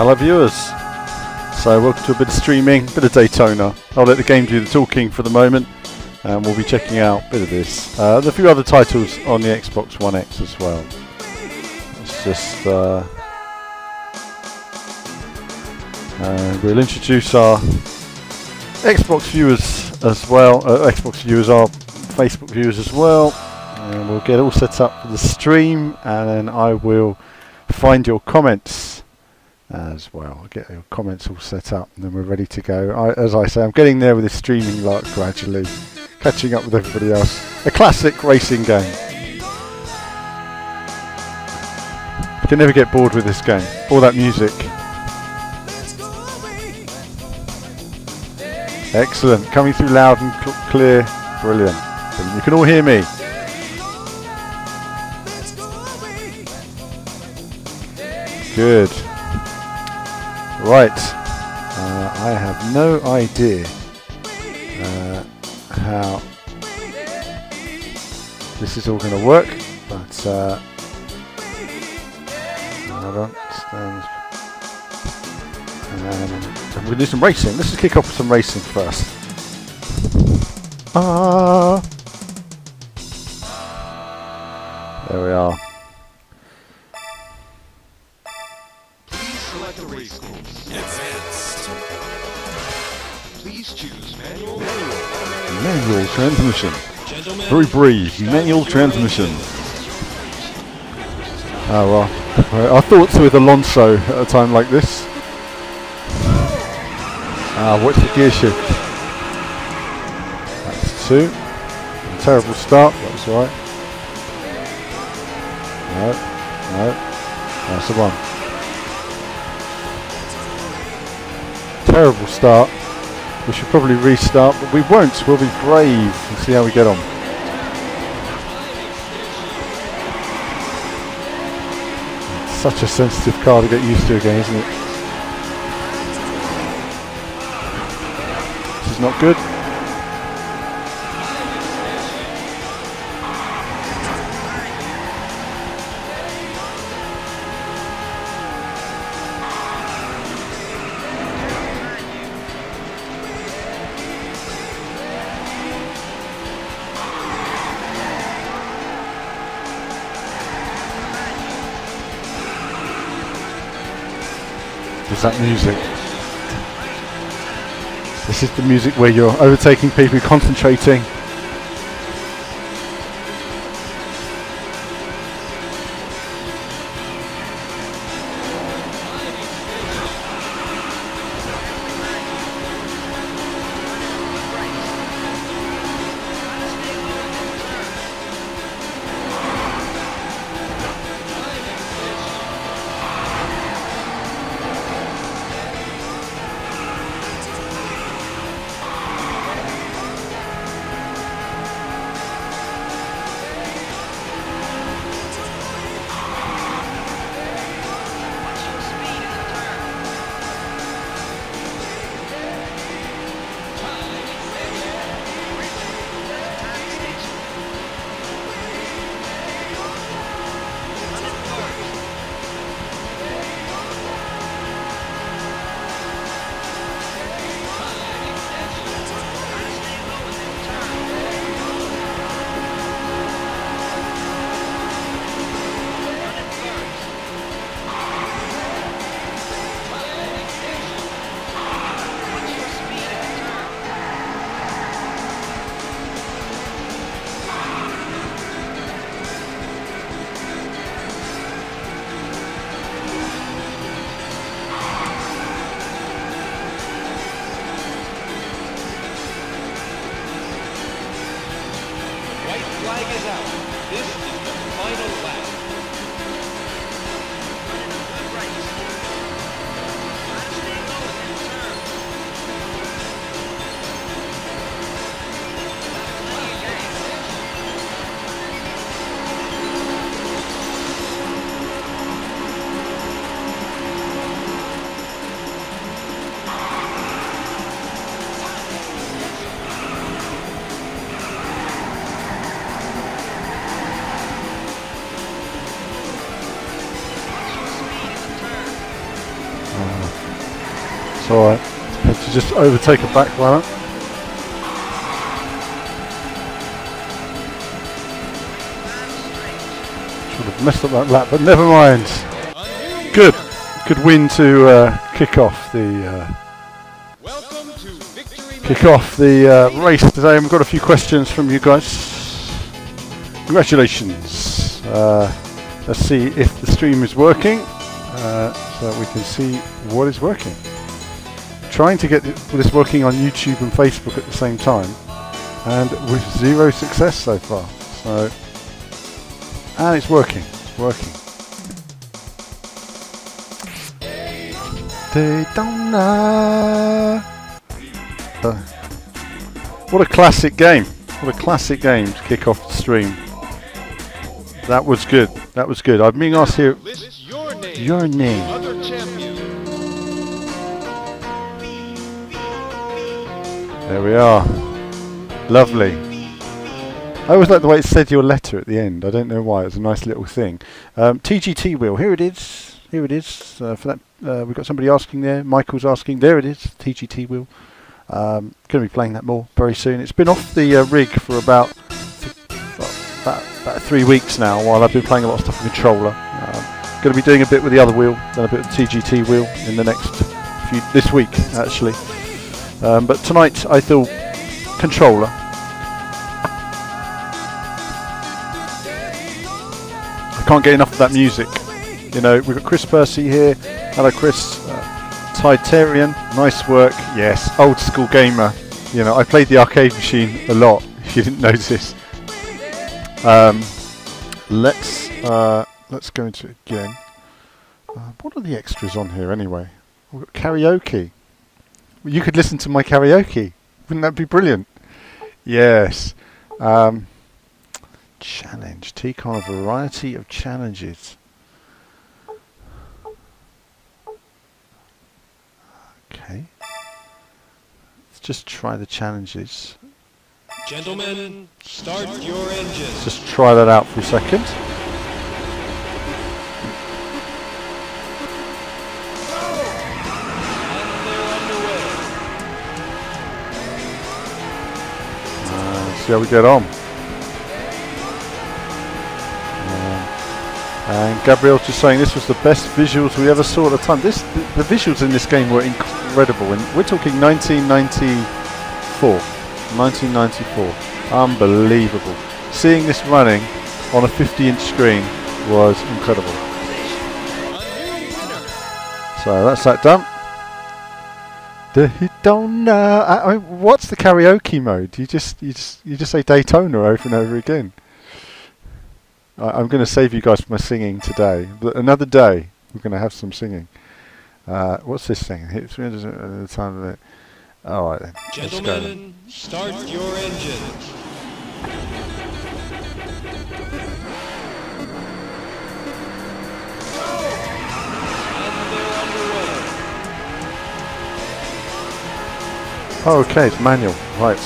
Hello viewers, so welcome to a bit of streaming, a bit of Daytona. I'll let the game do the talking for the moment and we'll be checking out a bit of this. There's a few other titles on the Xbox One X as well. Let's just we'll introduce our Xbox viewers as well, Xbox viewers, our Facebook viewers as well, and we'll get all set up for the stream, and then I will find your comments as well. I'll get your comments all set up and then we're ready to go. As I say, I'm getting there with this streaming lark gradually, catching up with everybody else. A classic racing game. You can never get bored with this game. All that music. Excellent, coming through loud and clear. Brilliant. You can all hear me. Good. Right. I have no idea how this is all going to work, but hold on. We're going to do some racing. Let's just kick off with some racing first. There we are. Please select a race course. Advanced. Please choose manual. Manual transmission. Very brave. Manual transmission. Oh well. Our thoughts with Alonso at a time like this. Watch the gear shift. That's 2. A terrible start, that's right. No, that's the 1. Terrible start. We should probably restart, but we won't. We'll be brave and see how we get on. It's such a sensitive car to get used to again, isn't it? This is not good. There's that music. This is the music where you're overtaking people, concentrating. It's alright. Had to just overtake a back runner. Should have messed up that lap, but never mind. Good. Good win to kick off the race today. And we've got a few questions from you guys. Congratulations. Let's see if the stream is working, so that we can see what is working. Trying to get this working on YouTube and Facebook at the same time, and with zero success so far. So, and it's working. It's working. Daytona. What a classic game! What a classic game to kick off the stream. That was good. That was good. I'm being asked here. Your name. There we are. Lovely. I always like the way it said your letter at the end. I don't know why. It's a nice little thing. TGT wheel. Here it is. Here it is. For that, we've got somebody asking there. Michael's asking. There it is. TGT wheel. Going to be playing that more very soon. It's been off the rig for about 3 weeks now, while I've been playing a lot of stuff with controller. Going to be doing a bit with the other wheel, then a bit with the TGT wheel in the next this week actually. But tonight I thought controller. I can't get enough of that music. You know, we've got Chris Percy here. Hello, Chris. Tidarian, nice work. Yes, old school gamer. You know, I played the arcade machine a lot. If you didn't notice. Let's go into it again. What are the extras on here anyway? We've got karaoke. You could listen to my karaoke. Wouldn't that be brilliant? Yes. Challenge. T-Con, a variety of challenges. Okay. Let's just try the challenges. Gentlemen, start your engines. Let's just try that out for a second. See how we get on. And Gabrielle's just saying this was the best visuals we ever saw at the time. The visuals in this game were incredible, and we're talking 1994. 1994. Unbelievable. Seeing this running on a 50-inch screen was incredible. So that's that done. Daytona. I mean, what's the karaoke mode? You just say Daytona over and over again. I'm going to save you guys from my singing today. But another day we're going to have some singing. What's this thing? Hit 300 at the time of it. All right then. Gentlemen, start your engines. Oh, okay, it's manual. Right.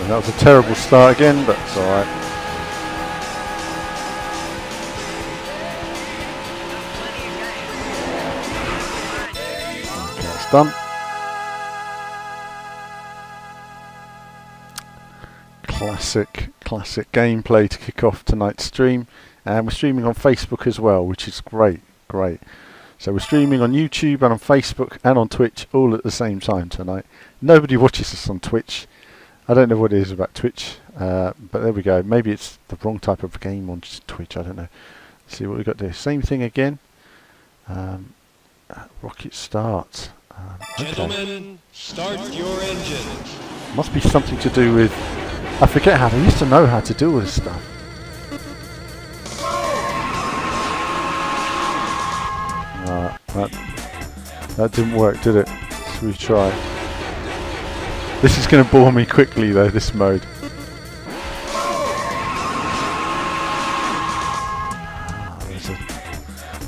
That was a terrible start again, but it's alright. Okay, that's done. Classic gameplay to kick off tonight's stream. And we're streaming on Facebook as well, which is great. So we're streaming on YouTube and on Facebook and on Twitch all at the same time tonight. Nobody watches us on Twitch. I don't know what it is about Twitch, but there we go. Maybe it's the wrong type of game on Twitch. I don't know. Let's see what we've got there. Same thing again. Rocket start. Gentlemen, start your engines. Must be something to do with... I forget how. I used to know how to do all this stuff. That didn't work, did it? Let's retry. This is going to bore me quickly though, this mode.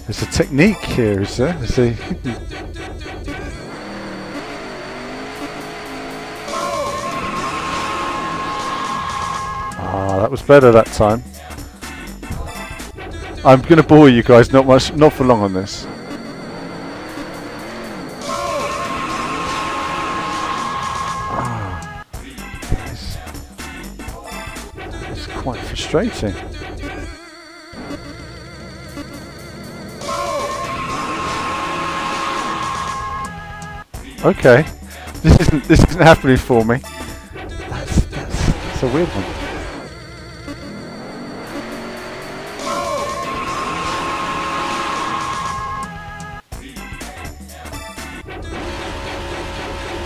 There's a technique here, is there? There's a... that was better that time. I'm going to bore you guys not for long on this. It's quite frustrating. Okay, this isn't happening for me. That's a weird one.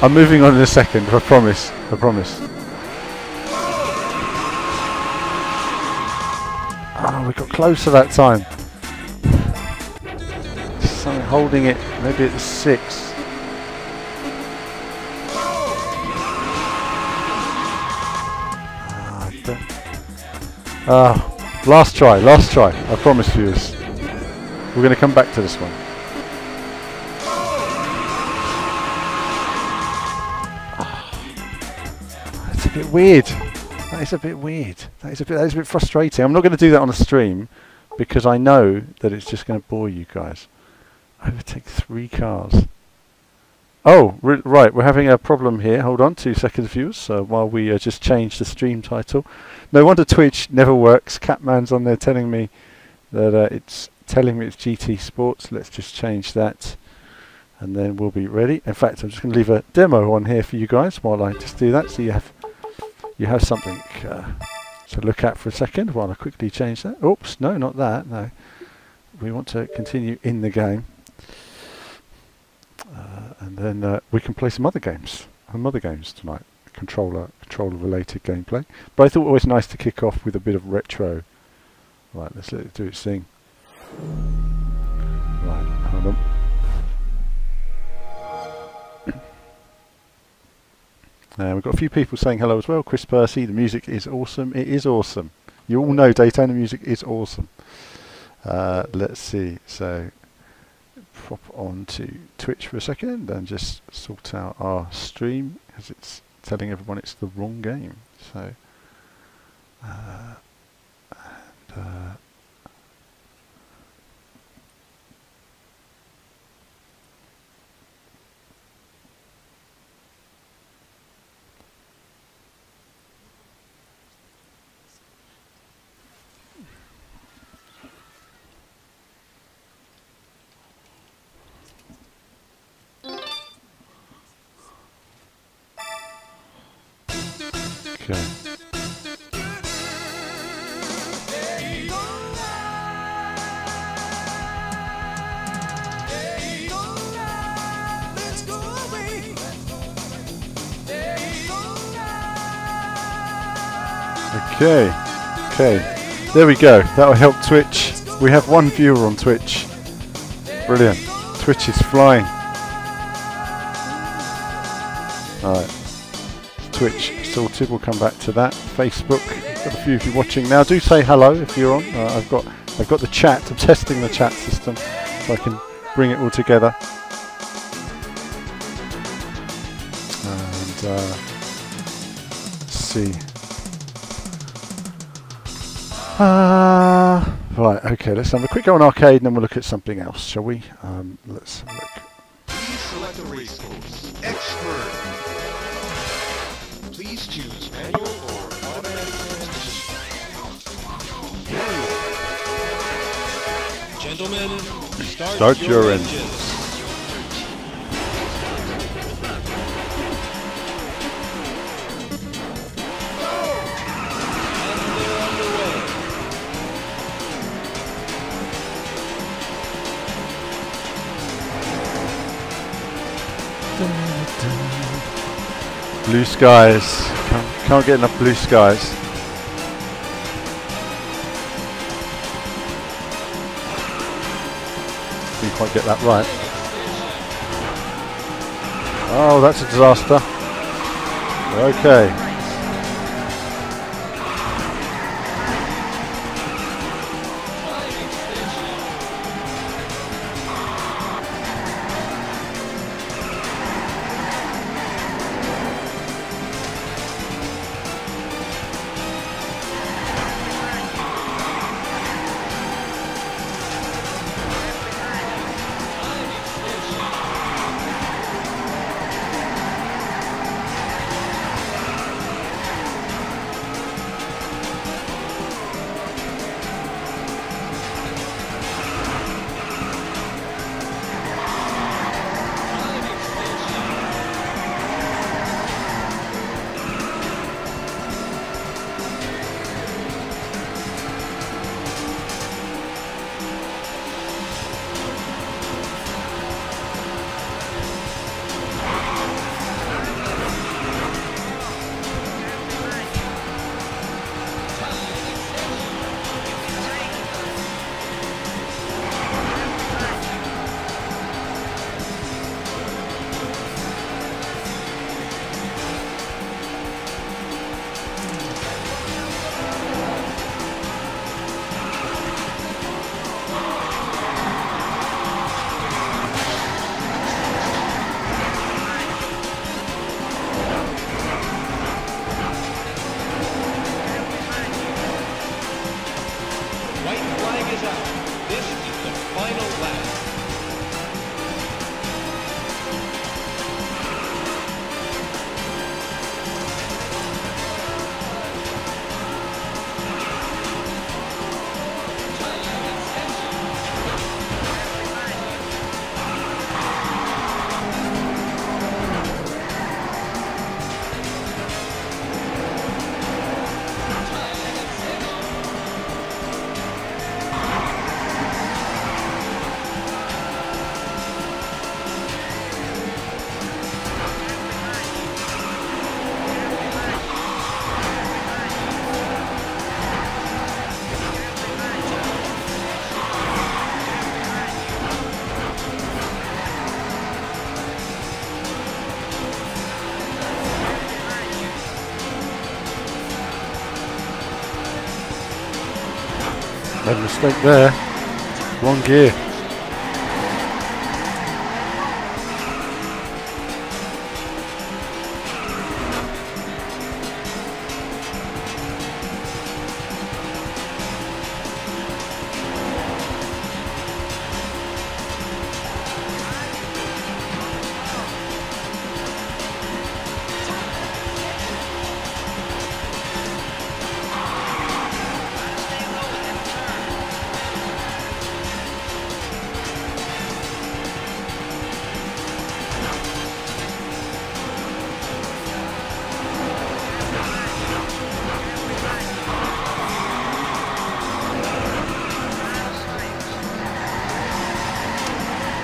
I'm moving on in a second. I promise. I promise. Oh, we got closer that time. Something holding it. Maybe it's 6. Last try, I promise viewers. We're going to come back to this one. That's a bit weird. That is a bit weird. That is a bit frustrating. I'm not going to do that on a stream because I know that it's just going to bore you guys. Overtake 3 cars. Oh, right, we're having a problem here. Hold on, 2 seconds, viewers, while we just change the stream title. No wonder Twitch never works. Catman's on there telling me that it's GT Sports. Let's just change that, and then we'll be ready. In fact, I'm just going to leave a demo on here for you guys while I just do that, so you have something to look at for a second while I quickly change that. Oops, no, not that. No, we want to continue in the game. And then we can play some other games tonight, controller related gameplay. But I thought it was nice to kick off with a bit of retro. Right, let's let it do its thing. Right, hold on. We've got a few people saying hello as well. Chris Percy, the music is awesome. It is awesome. You all know Daytona music is awesome. Let's see, so pop on to Twitch for a second and just sort out our stream because it's telling everyone it's the wrong game. So okay. Okay, there we go. That'll help Twitch. We have 1 viewer on Twitch. Brilliant. Twitch is flying. Alright. Twitch sorted. We'll come back to that. Facebook. Got a few of you watching now. Do say hello if you're on. I've got the chat. I'm testing the chat system so I can bring it all together. And let's see. Right, okay, let's have a quick go on arcade and then we'll look at something else, shall we? Let's have a look. Please select a race course. Expert. Please choose manual or automatic transmission. Gentlemen, start your engines. Blue skies. Can't get enough blue skies. Didn't quite get that right. Oh, that's a disaster. Okay. is out. This is the final lap. Made a mistake there. Wrong gear.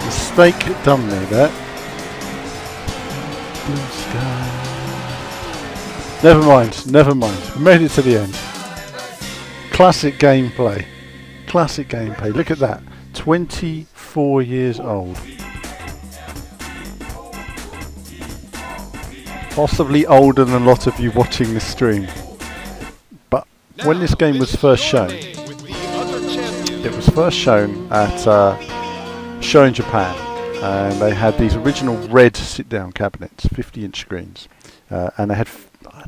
Mistake done me there. Blue sky. Never mind, never mind. We made it to the end. Classic gameplay. Classic gameplay. Look at that. 24 years old. Possibly older than a lot of you watching this stream. But when this game was first shown, it was first shown at show in Japan, and they had these original red sit-down cabinets, 50-inch screens, and they had,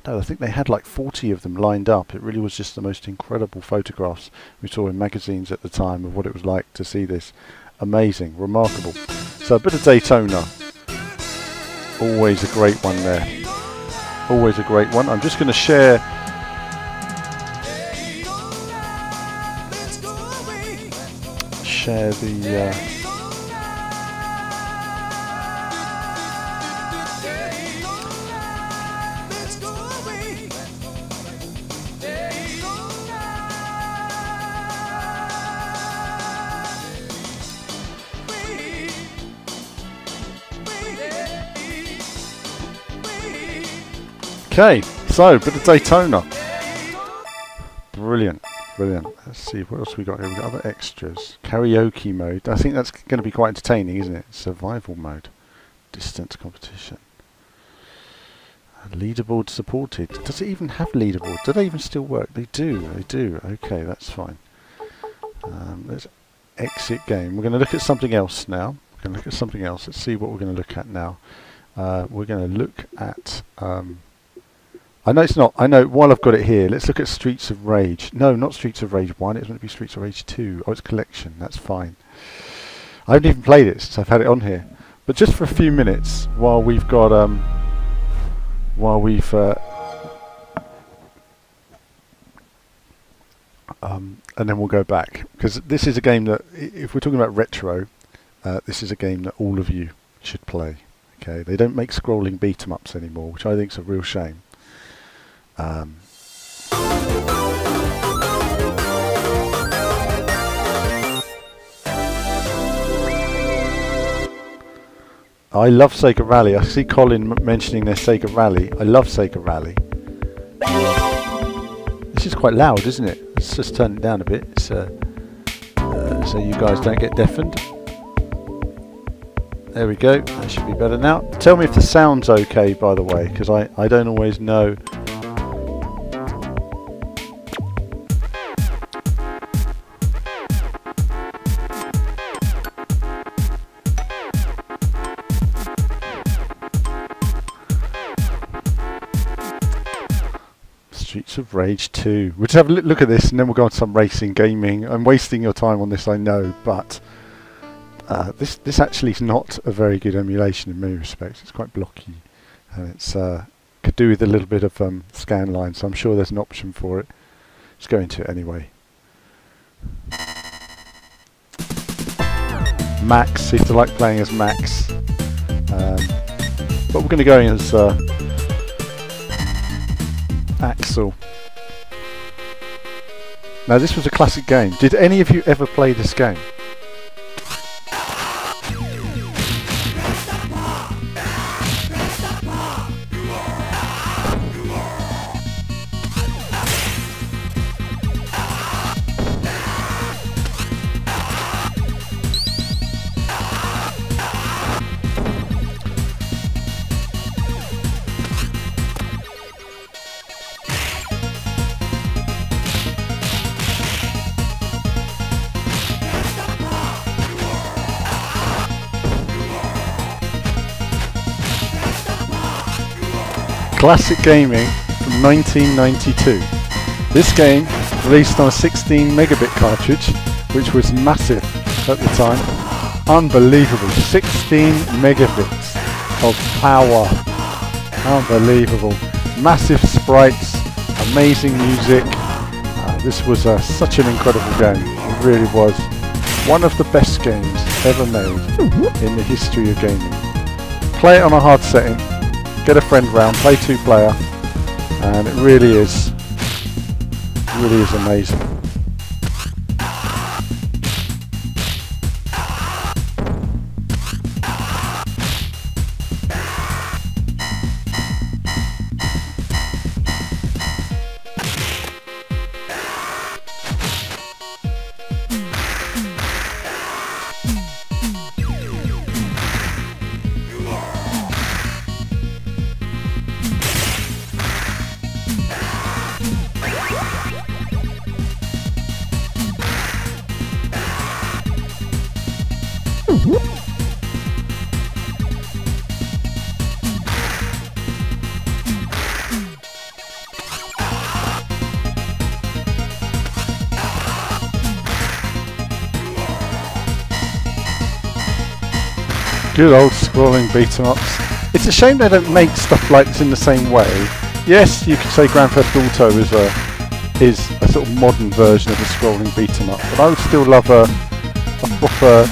I think they had like 40 of them lined up. It really was just the most incredible photographs we saw in magazines at the time of what it was like to see this. Amazing, remarkable. So a bit of Daytona, always a great one there, always a great one. I'm just going to share the okay, so bit of Daytona. Brilliant, brilliant. Let's see what else we got here. We've got other extras. Karaoke mode. I think that's going to be quite entertaining, isn't it? Survival mode. Distance competition. Leaderboard supported. Does it even have leaderboard? Do they even still work? They do, they do. Okay, that's fine. Let's exit game. We're going to look at something else now. We're going to look at something else. Let's see what we're going to look at now. We're going to look at... I know it's not. I know. While I've got it here, let's look at Streets of Rage. No, not Streets of Rage 1. It's meant to be Streets of Rage 2. Oh, it's collection. That's fine. I haven't even played it since I've had it on here. But just for a few minutes, while we've got and then we'll go back, because this is a game that, if we're talking about retro, this is a game that all of you should play. Okay, they don't make scrolling beat 'em ups anymore, which I think is a real shame. I love Sega Rally. I see Colin mentioning their Sega Rally. I love Sega Rally. This is quite loud, isn't it? Let's just turn it down a bit so you guys don't get deafened. There we go. That should be better now. Tell me if the sound's okay, by the way, because I don't always know. Streets Streets of Rage 2. We'll just have a look at this and then we'll go on to some racing gaming. I'm wasting your time on this, I know, but this actually is not a very good emulation in many respects. It's quite blocky, and it's could do with a little bit of scan line, so I'm sure there's an option for it. Let's go into it anyway. Max, if you like playing as Max, but we're going to go in as Axel. Now this was a classic game. Did any of you ever play this game? Classic gaming from 1992. This game released on a 16 megabit cartridge, which was massive at the time. Unbelievable, 16 megabits of power. Unbelievable. Massive sprites, amazing music. This was such an incredible game. It really was. One of the best games ever made in the history of gaming. Play it on a hard setting. Get a friend round, play 2-player, and it really is amazing. Good old scrolling beat 'em ups. It's a shame they don't make stuff like this in the same way. Yes, you could say Grand Theft Auto is a sort of modern version of a scrolling beat 'em up, but I would still love a proper,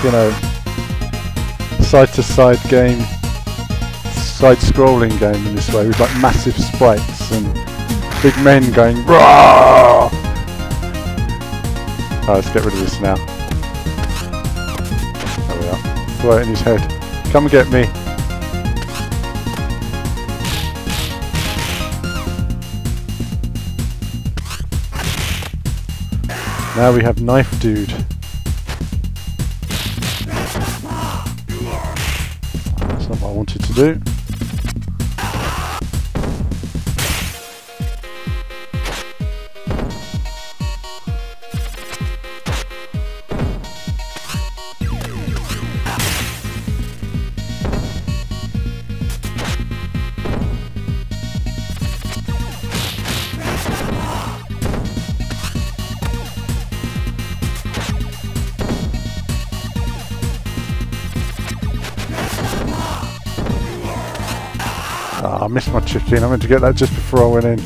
you know, side-to-side game, side-scrolling game in this way, with like massive sprites and big men going "Rah!" Oh, let's get rid of this now. There we are. Throw it in his head. Come and get me. Now we have Knife Dude. That's not what I wanted to do. Oh, I missed my chicken. I meant to get that just before I went in.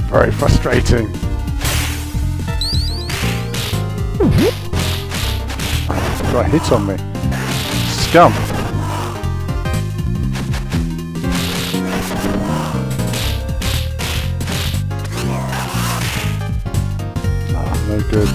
Very frustrating. Got a hit on me. Scum. Ah, no good.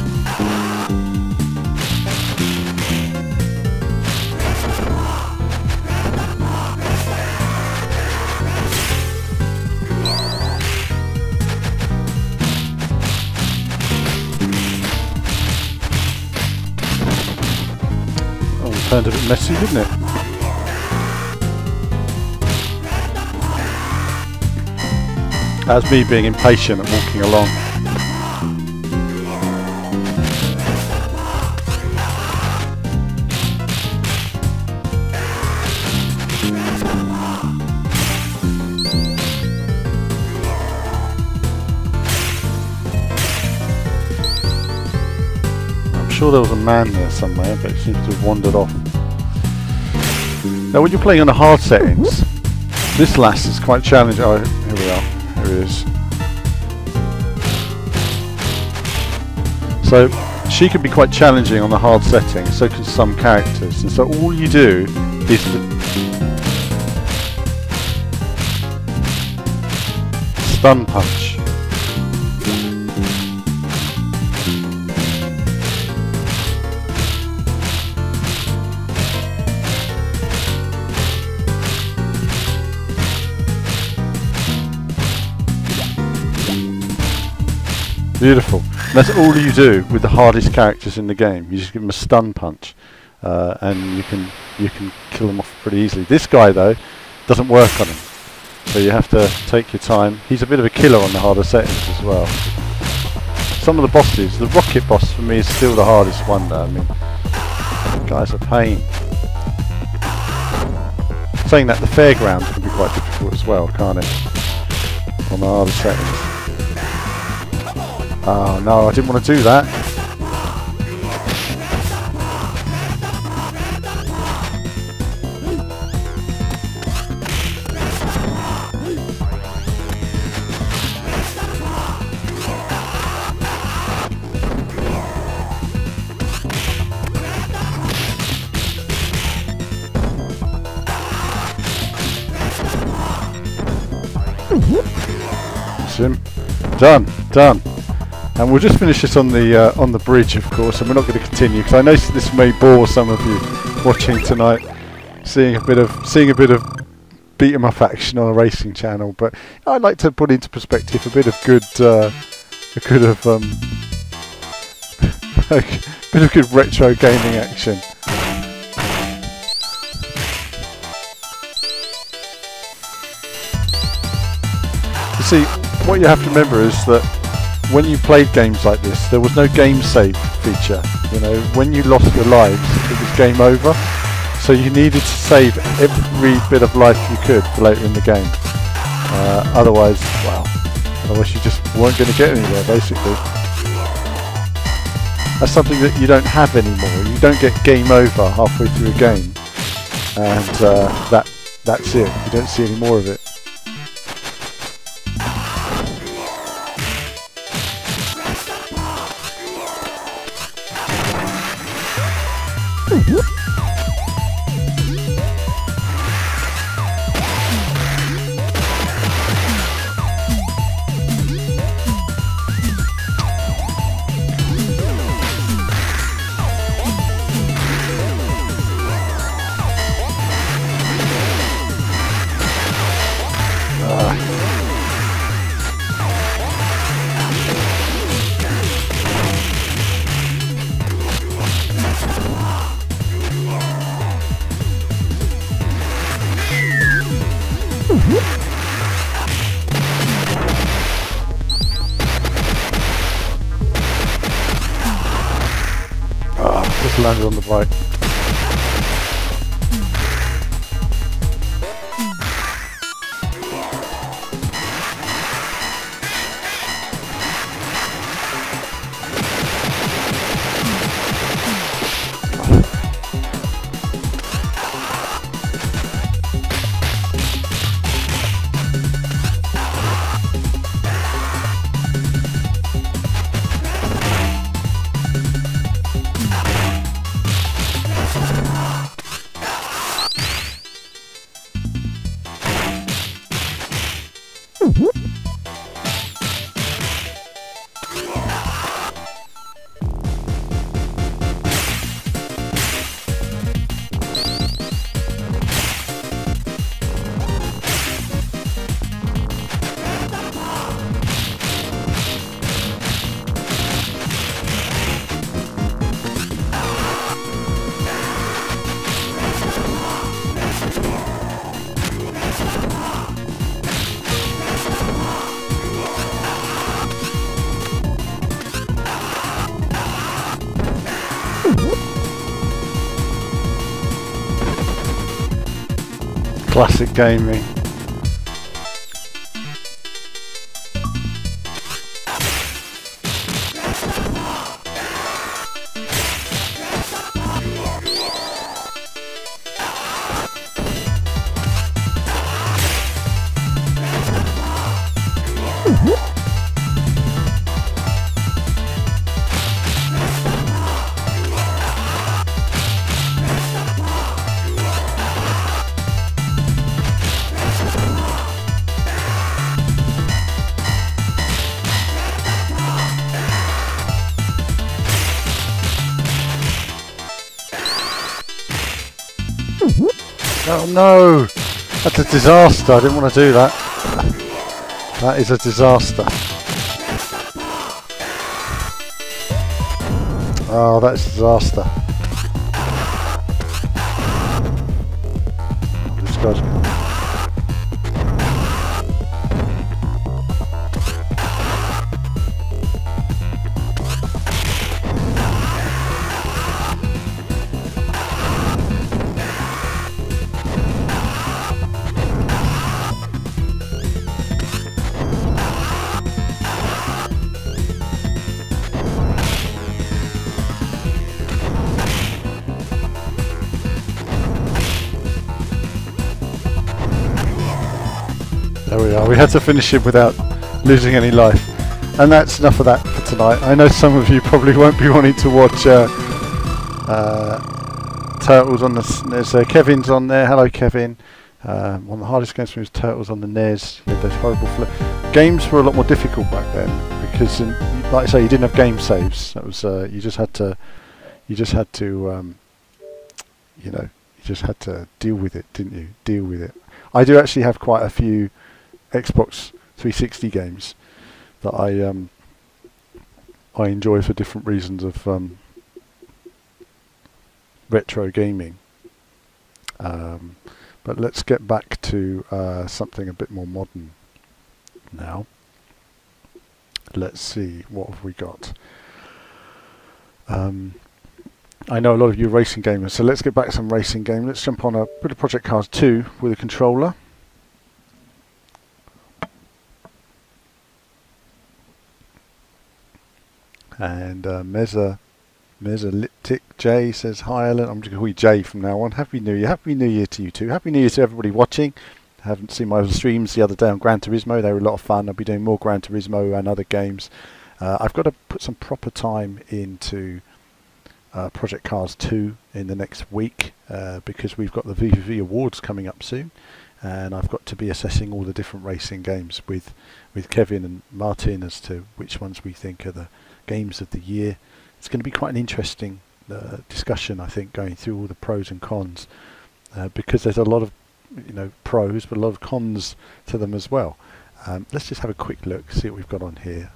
Turned a bit messy, didn't it? That's me being impatient and walking along. sure there was a man there somewhere, but it seems to have wandered off. Now when you're playing on the hard settings, this lass is quite challenging. Oh, here we are. Here it is. So she can be quite challenging on the hard settings, so can some characters. And so all you do is stun punch. Beautiful. And that's all you do with the hardest characters in the game. You just give them a stun punch, and you can kill them off pretty easily. This guy though doesn't work on him, so you have to take your time. He's a bit of a killer on the harder settings as well. Some of the bosses, the rocket boss for me is still the hardest one though. I mean, the guy's a pain. Saying that, the fairground can be quite difficult as well, can't it? On the harder settings. Oh no, I didn't want to do that. Done. And we'll just finish this on the bridge, of course, and we're not going to continue because I know this may bore some of you watching tonight, seeing a bit of beat 'em up action on a racing channel. But I'd like to put into perspective a bit of good retro gaming action. You see, what you have to remember is that when you played games like this, there was no game save feature. You know, when you lost your lives, it was game over. So you needed to save every bit of life you could for later in the game. Otherwise you just weren't going to get anywhere, basically. That's something that you don't have anymore. You don't get game over halfway through a game, and that's it. You don't see any more of it. Just landed on the bike. Classic gaming. Oh no! That's a disaster. I didn't want to do that. That is a disaster. Oh, that's a disaster. This guy's... There we are. We had to finish him without losing any life. And that's enough of that for tonight. I know some of you probably won't be wanting to watch Turtles on the SNES. Kevin's on there. Hello, Kevin. One of the hardest games for me was Turtles on the NES. You had those horrible games were a lot more difficult back then because, like I say, you didn't have game saves. That was you just had to you know, you just had to deal with it, didn't you? Deal with it. I do actually have quite a few Xbox 360 games that I enjoy for different reasons of retro gaming. But let's get back to something a bit more modern now. Let's see, what have we got? I know a lot of you are racing gamers, so let's get back to some racing game. Let's jump on a bit of Project Cars 2 with a controller. And Mesoliptic J says, hi Alan, I'm just going to call you Jay from now on. Happy New Year. Happy New Year to you too. Happy New Year to everybody watching. I haven't seen my streams the other day on Gran Turismo. They were a lot of fun. I'll be doing more Gran Turismo and other games. I've got to put some proper time into Project Cars 2 in the next week because we've got the VVV Awards coming up soon. And I've got to be assessing all the different racing games with Kevin and Martin as to which ones we think are the games of the year. It's going to be quite an interesting discussion, I think, going through all the pros and cons because there's a lot of pros but a lot of cons to them as well. Let's just have a quick look, see what we've got on here.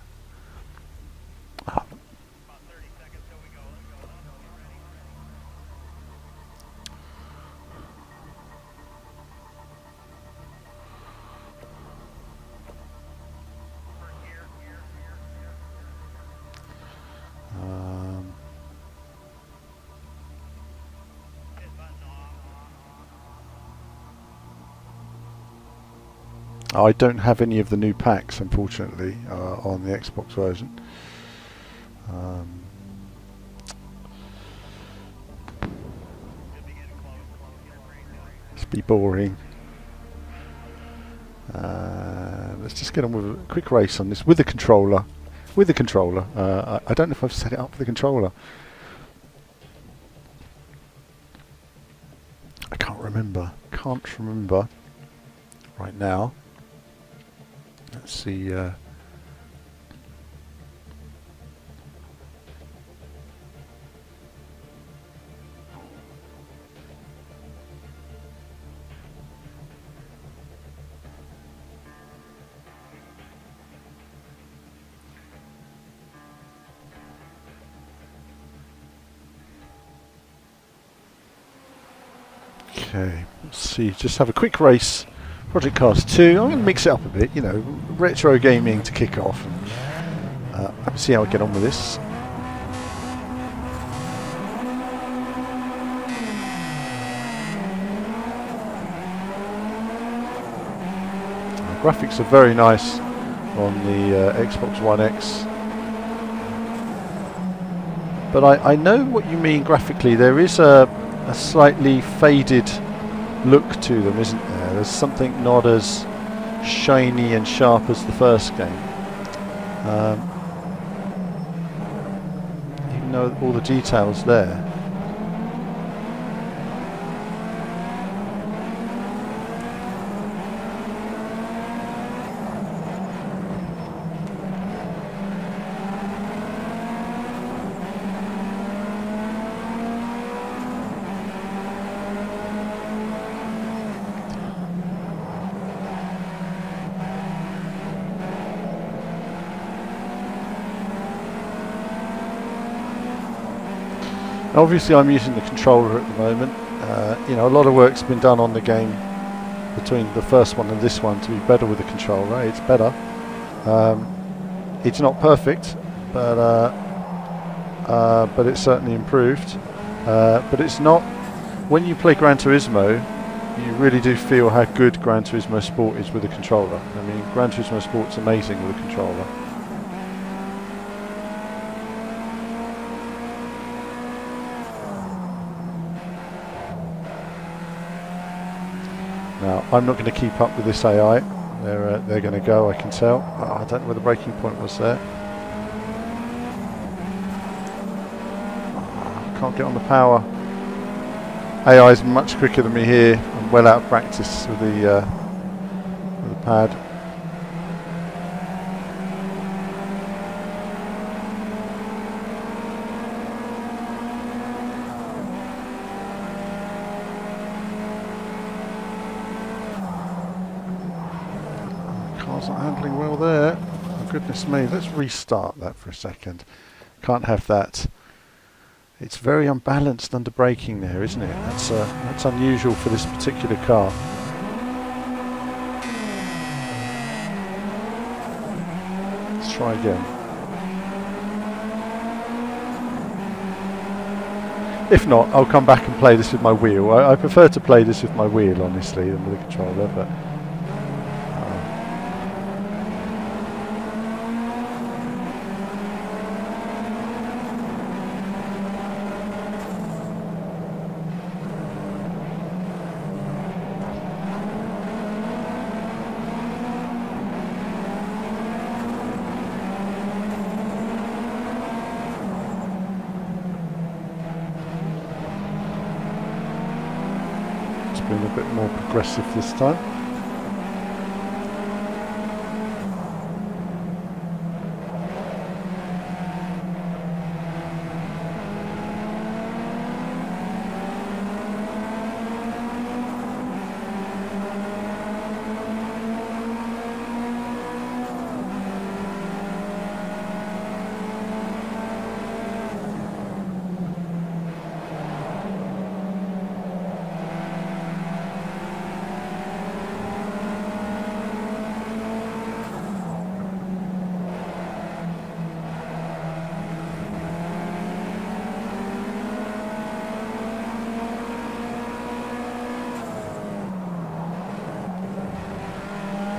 I don't have any of the new packs, unfortunately, on the Xbox version. Let's be boring. Let's just get on with a quick race on this with the controller. With the controller. I don't know if I've set it up for the controller. I can't remember. Can't remember right now. Let's see. Okay, let's see. Just have a quick race. Project Cars 2. I'm going to mix it up a bit, retro gaming to kick off. And, see how I get on with this. Graphics are very nice on the Xbox One X. But I know what you mean graphically. There is a slightly faded look to them, isn't there? There's something not as shiny and sharp as the first game. Even though all the details there. Obviously I'm using the controller at the moment. You know, a lot of work's been done on the game between the first one and this one to be better with the controller. It's better. It's not perfect, but it's certainly improved. But it's not. When you play Gran Turismo, you really do feel how good Gran Turismo Sport is with a controller. I mean, Gran Turismo Sport's amazing with a controller. Now, I'm not going to keep up with this AI. They're going to go, I can tell. Oh, I don't know where the braking point was there. Oh, can't get on the power. AI is much quicker than me here. I'm well out of practice with the pad. Car's not handling well there. Oh, goodness me, let's restart that for a second. Can't have that. It's very unbalanced under braking there, isn't it? That's unusual for this particular car. Let's try again. If not, I'll come back and play this with my wheel. I prefer to play this with my wheel, honestly, than with a controller, but been a bit more progressive this time.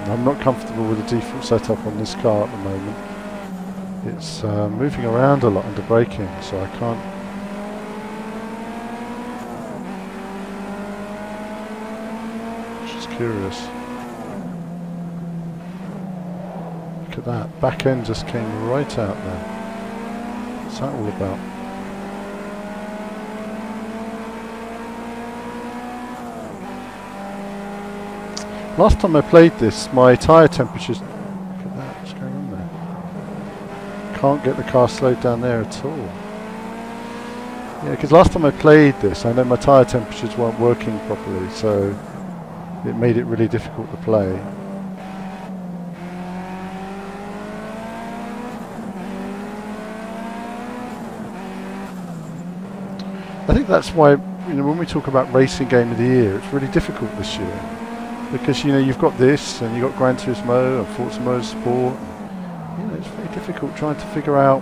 I'm not comfortable with the default setup on this car at the moment. It's moving around a lot under braking, so I can't. Just curious. Look at that, back end just came right out there. What's that all about? Last time I played this, my tyre temperatures... Look at that, what's going on there? Can't get the car slowed down there at all. Yeah, because last time I played this, I know my tyre temperatures weren't working properly, so it made it really difficult to play. I think that's why, you know, when we talk about Racing Game of the Year, it's really difficult this year. Because, you know, you've got this, and you've got Gran Turismo and Forza Motorsport. You know, it's very difficult trying to figure out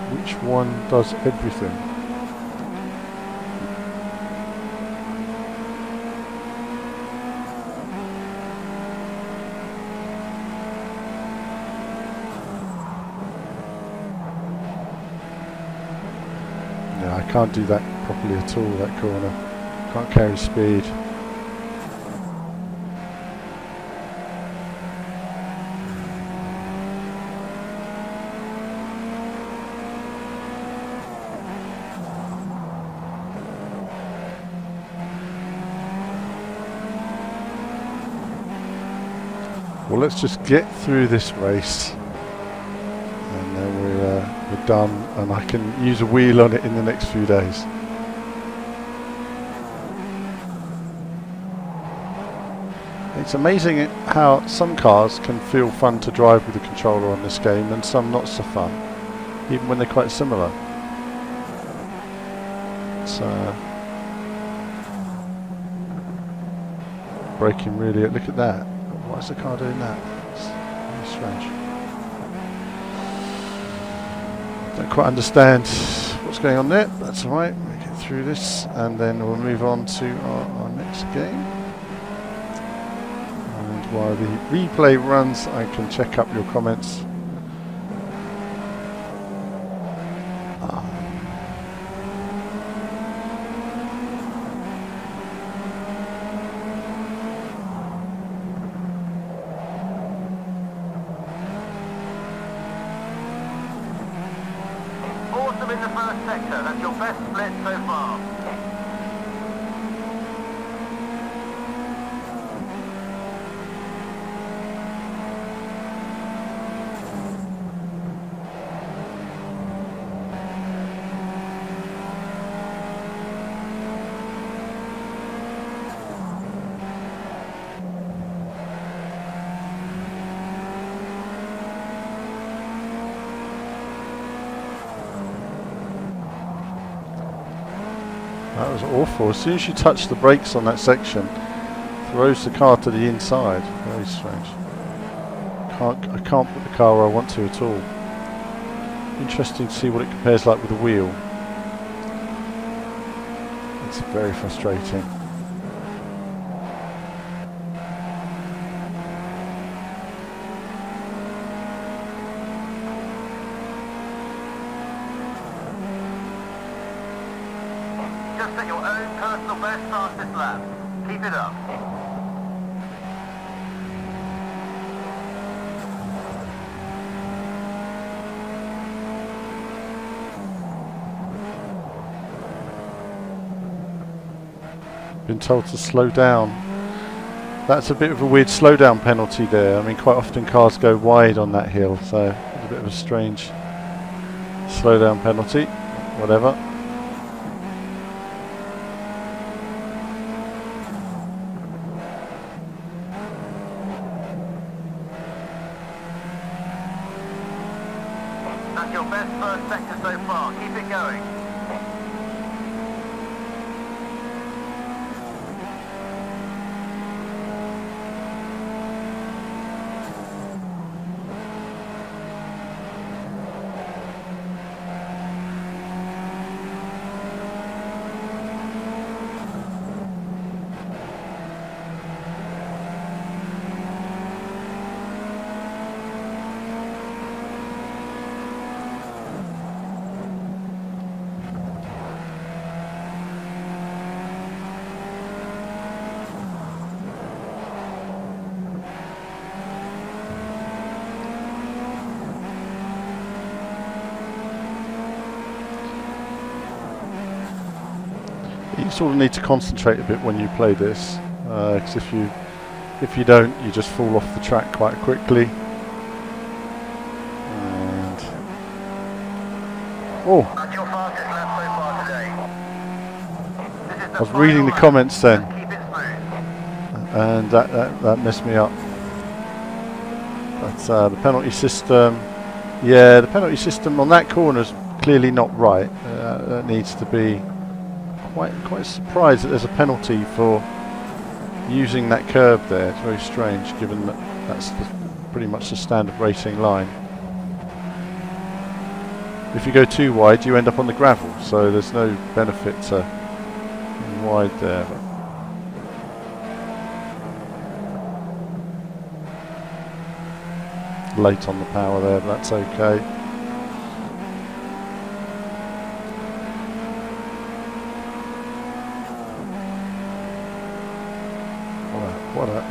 which one does everything. Yeah, I can't do that properly at all, that corner. Can't carry speed. Well, let's just get through this race and then we're done, and I can use a wheel on it in the next few days. It's amazing how some cars can feel fun to drive with a controller on this game and some not so fun. even when they're quite similar. So braking really. Look at that. Why is the car doing that? It's very strange. Don't quite understand what's going on there. That's all right. We'll get through this, and then we'll move on to our next game. And while the replay runs, I can check up your comments. In the first sector, that's your best split so far. That was awful. As soon as you touch the brakes on that section, throws the car to the inside. Very strange. I can't put the car where I want to at all. Interesting to see what it compares like with the wheel. It's very frustrating. Just at your own personal best fastest lap. Keep it up. Been told to slow down. That's a bit of a weird slowdown penalty there. I mean, quite often cars go wide on that hill, so it's a bit of a strange slowdown penalty. Whatever. That's your best first sector so far. Keep it going. You sort of need to concentrate a bit when you play this, because if you don't, you just fall off the track quite quickly. And oh, That's your fastest lap so far today. This is I was reading the comments then, Keep it smooth. and that messed me up. That's the penalty system. Yeah, the penalty system on that corner is clearly not right. That needs to be. Quite surprised that there's a penalty for using that curb there. It's very strange, given that that's pretty much the standard racing line. If you go too wide, you end up on the gravel, so there's no benefit to going wide there. Late on the power there, but that's okay.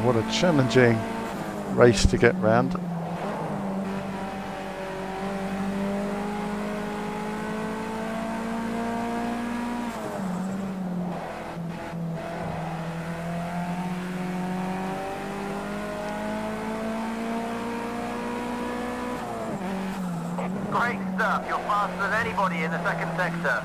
What a challenging race to get round. Great stuff. You're faster than anybody in the second sector.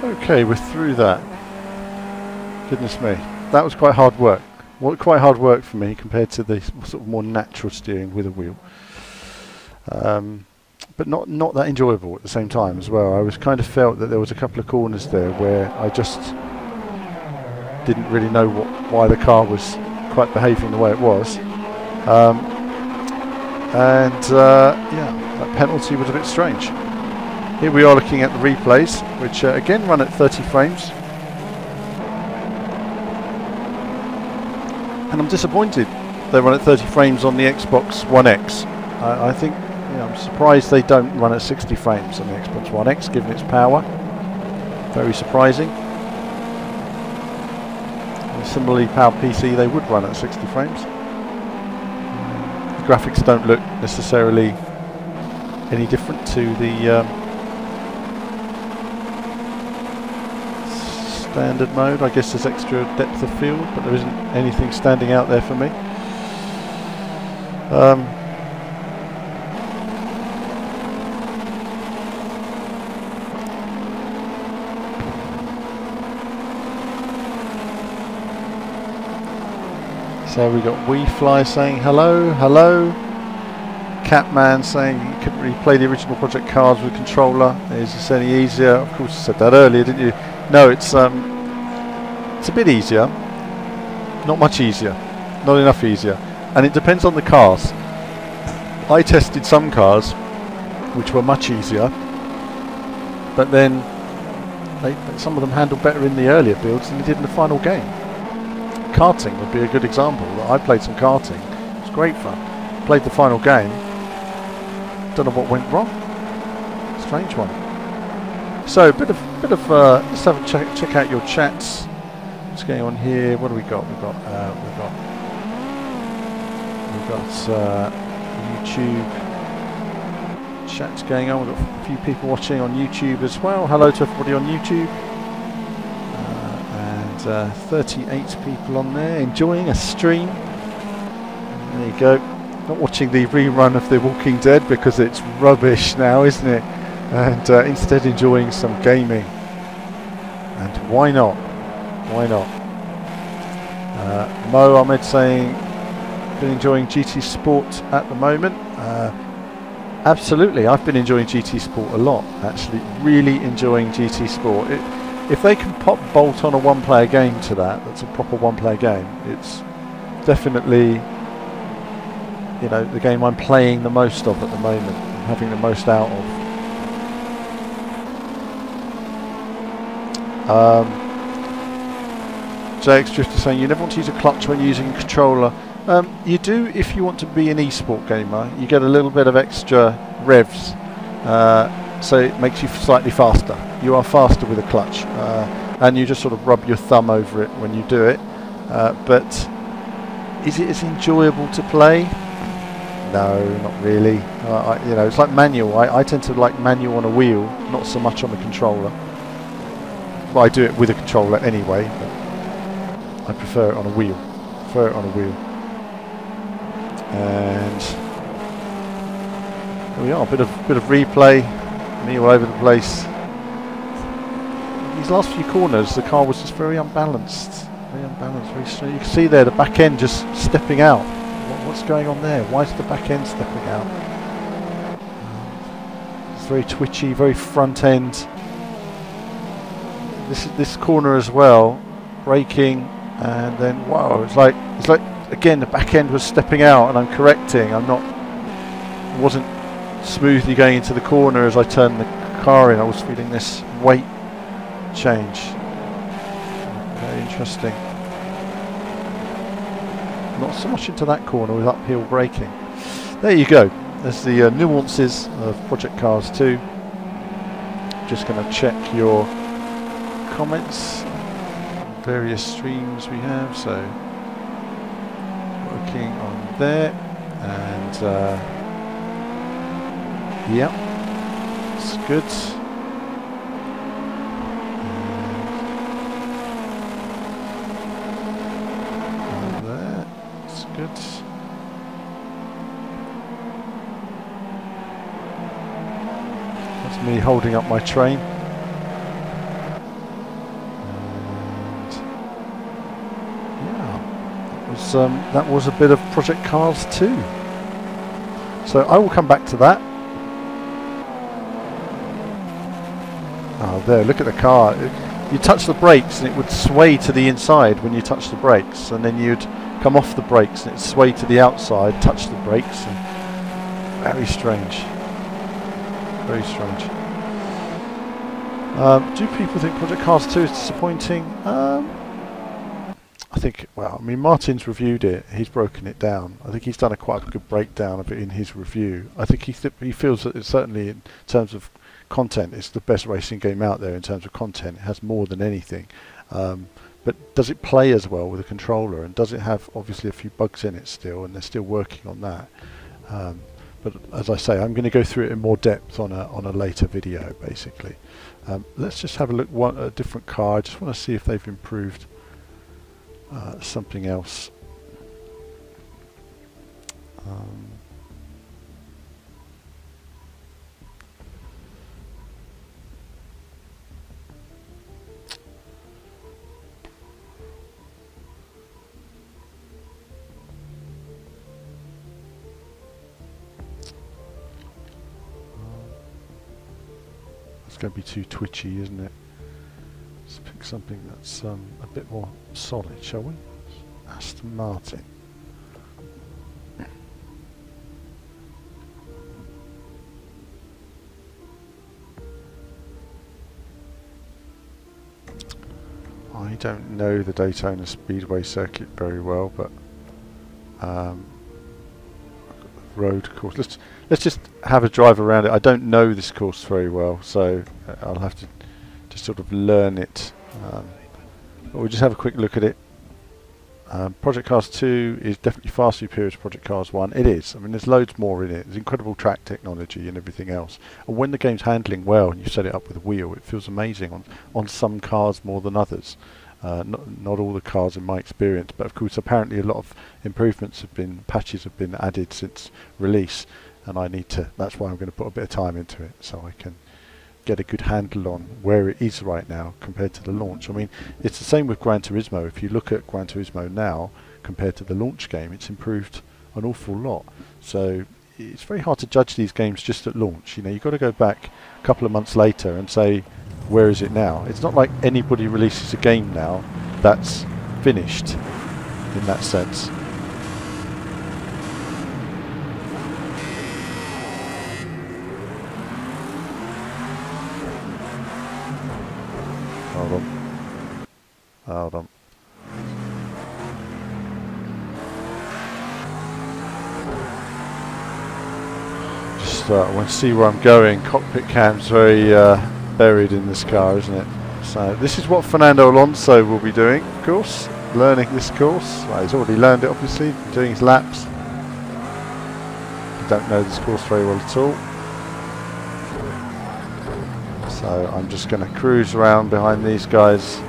Okay, we're through that. Goodness me, that was quite hard work. Well, quite hard work for me compared to the sort of more natural steering with a wheel. But not that enjoyable at the same time as well. I was kind of felt that there was a couple of corners there where I just didn't really know why the car was quite behaving the way it was. Yeah, that penalty was a bit strange. Here we are looking at the replays, which again run at 30 frames. And I'm disappointed they run at 30 frames on the Xbox One X. I think, I'm surprised they don't run at 60 frames on the Xbox One X, given its power. Very surprising. On a similarly powered PC, they would run at 60 frames. The graphics don't look necessarily any different to the standard mode. I guess there's extra depth of field, but there isn't anything standing out there for me. So we got WeFly saying hello, hello. Catman saying you couldn't really play the original Project Cars with a controller. Is this any easier? Of course you said that earlier, didn't you? No, it's a bit easier. Not much easier. Not enough easier. And it depends on the cars. I tested some cars which were much easier, but then some of them handled better in the earlier builds than they did in the final game. Karting would be a good example. I played some karting. It was great fun. Played the final game. Don't know what went wrong. Strange one. So let's have a check out your chats. What's going on here? What do we got? We've got YouTube chats going on. We've got a few people watching on YouTube as well. Hello to everybody on YouTube. 38 people on there enjoying a stream. There you go. Not watching the rerun of The Walking Dead because it's rubbish now, isn't it? And instead enjoying some gaming. And why not? Why not? Mo Ahmed saying, been enjoying GT Sport at the moment. Absolutely, I've been enjoying GT Sport a lot, actually. Really enjoying GT Sport. If they can bolt on a one-player game to that's a proper one-player game, it's definitely, the game I'm playing the most of at the moment, having the most out of. JX Drifter saying you never want to use a clutch when using a controller. You do if you want to be an esport gamer. You get a little bit of extra revs, so it makes you slightly faster. You are faster with a clutch, and you just sort of rub your thumb over it when you do it. But is it as enjoyable to play? No, not really. It's like manual. I tend to like manual on a wheel, not so much on the controller. Well, I do it with a controller anyway, but I prefer it on a wheel. And there we are, a bit of replay. Me all over the place. These last few corners, the car was just very unbalanced. Very straight. You can see there the back end just stepping out. What's going on there? Why is the back end stepping out? It's very twitchy, very front end. This corner as well, braking, and then wow, it's like again the back end was stepping out, and I'm correcting. It wasn't smoothly going into the corner as I turned the car in. I was feeling this weight change. Very interesting. Not so much into that corner with uphill braking. There you go. There's the nuances of Project Cars 2. Just going to check your comments. Various streams we have. So working on there, and yeah, it's good. And there, it's good. That's me holding up my train. that was a bit of Project Cars 2. So I will come back to that. Oh, there, look at the car. You touch the brakes and it would sway to the inside when you touch the brakes, and then you'd come off the brakes and it'd sway to the outside, touch the brakes. And very strange. Very strange. Do people think Project Cars 2 is disappointing? I think, well, I mean, Martin's reviewed it. He's broken it down. I think he's done quite a good breakdown of it in his review. I think he feels that it's certainly in terms of content, it's the best racing game out there in terms of content. It has more than anything. But does it play as well with a controller? And does it have obviously a few bugs in it still? And they're still working on that. But as I say, I'm going to go through it in more depth on a later video, basically. Let's just have a look at a different car. I just want to see if they've improved something else. It's going to be too twitchy, isn't it? Let's pick something that's a bit more solid, shall we? Aston Martin. I don't know the Daytona Speedway circuit very well, but road course. Let's just have a drive around it. I don't know this course very well, so I'll have to just sort of learn it. But we'll just have a quick look at it. Project Cars 2 is definitely far superior to Project Cars 1. It is. I mean, there's loads more in it. There's incredible track technology and everything else. And when the game's handling well and you set it up with a wheel, it feels amazing on some cars more than others. Not all the cars in my experience, but of course apparently a lot of improvements patches have been added since release, and that's why I'm going to put a bit of time into it so I can get a good handle on where it is right now compared to the launch. I mean, it's the same with Gran Turismo. If you look at Gran Turismo now compared to the launch game, it's improved an awful lot. So it's very hard to judge these games just at launch. You know, you've got to go back a couple of months later and say, where is it now? It's not like anybody releases a game now that's finished in that sense. Hold on. Just I want to see where I'm going. Cockpit cam's very buried in this car, isn't it? So this is what Fernando Alonso will be doing, of course, learning this course. Well, he's already learned it, obviously, doing his laps. I don't know this course very well at all. So I'm just going to cruise around behind these guys.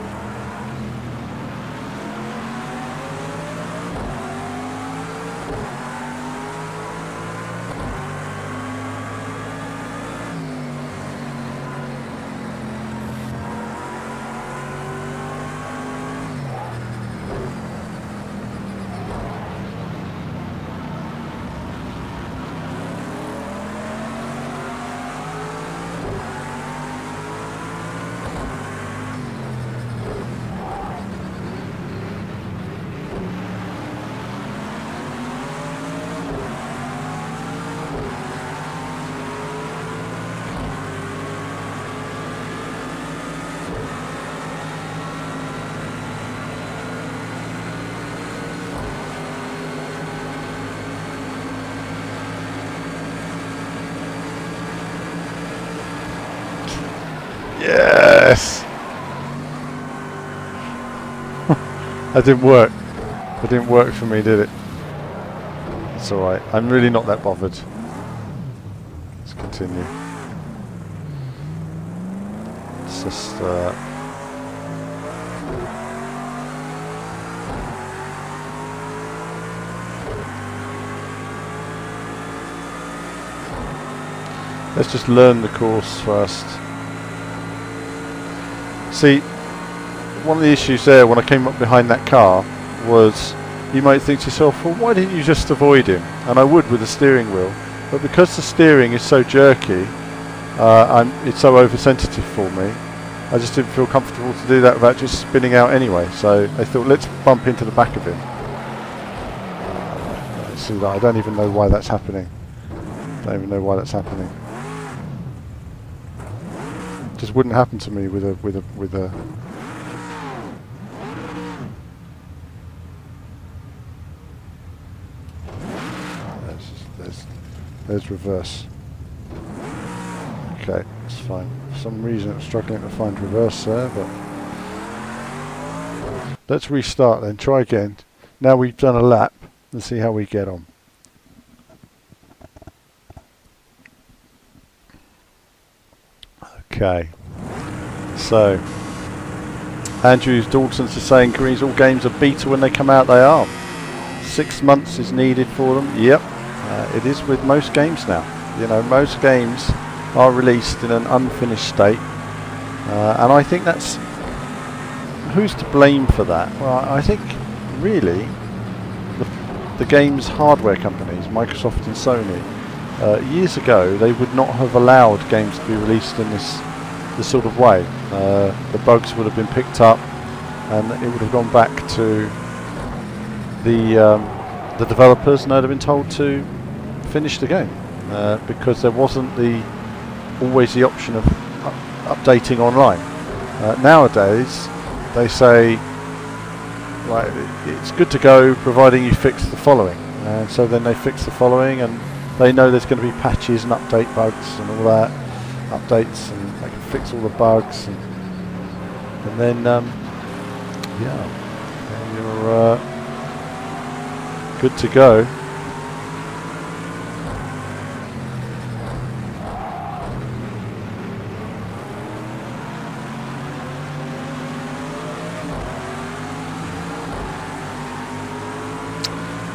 Yes! That didn't work. It didn't work for me, did it? It's alright. I'm really not that bothered. Let's continue. It's just... let's just learn the course first. See, one of the issues there when I came up behind that car was you might think to yourself, well, why didn't you just avoid him? And I would with the steering wheel, but because the steering is so jerky, it's so oversensitive for me, I just didn't feel comfortable to do that without just spinning out anyway. So I thought, let's bump into the back of him. See that? I don't even know why that's happening. Don't even know why that's happening. Just wouldn't happen to me with a there's reverse. Okay, it's fine. For some reason I'm struggling to find reverse there, but let's restart then, try again. Now we've done a lap, let's see how we get on. Okay, so Andrews Dalton's is saying, Greens, all games are beta when they come out. They are. 6 months is needed for them. Yep, it is with most games now. You know, most games are released in an unfinished state, and I think that's, who's to blame for that? Well, I think really the games hardware companies, Microsoft and Sony. Years ago, they would not have allowed games to be released in this sort of way. The bugs would have been picked up, and it would have gone back to the developers, and they'd have been told to finish the game because there wasn't always the option of updating online. Nowadays, they say, right, it's good to go, providing you fix the following. And so then they fix the following, and they know there's going to be patches and update bugs and all that, updates, and they can fix all the bugs, and then yeah, you're good to go.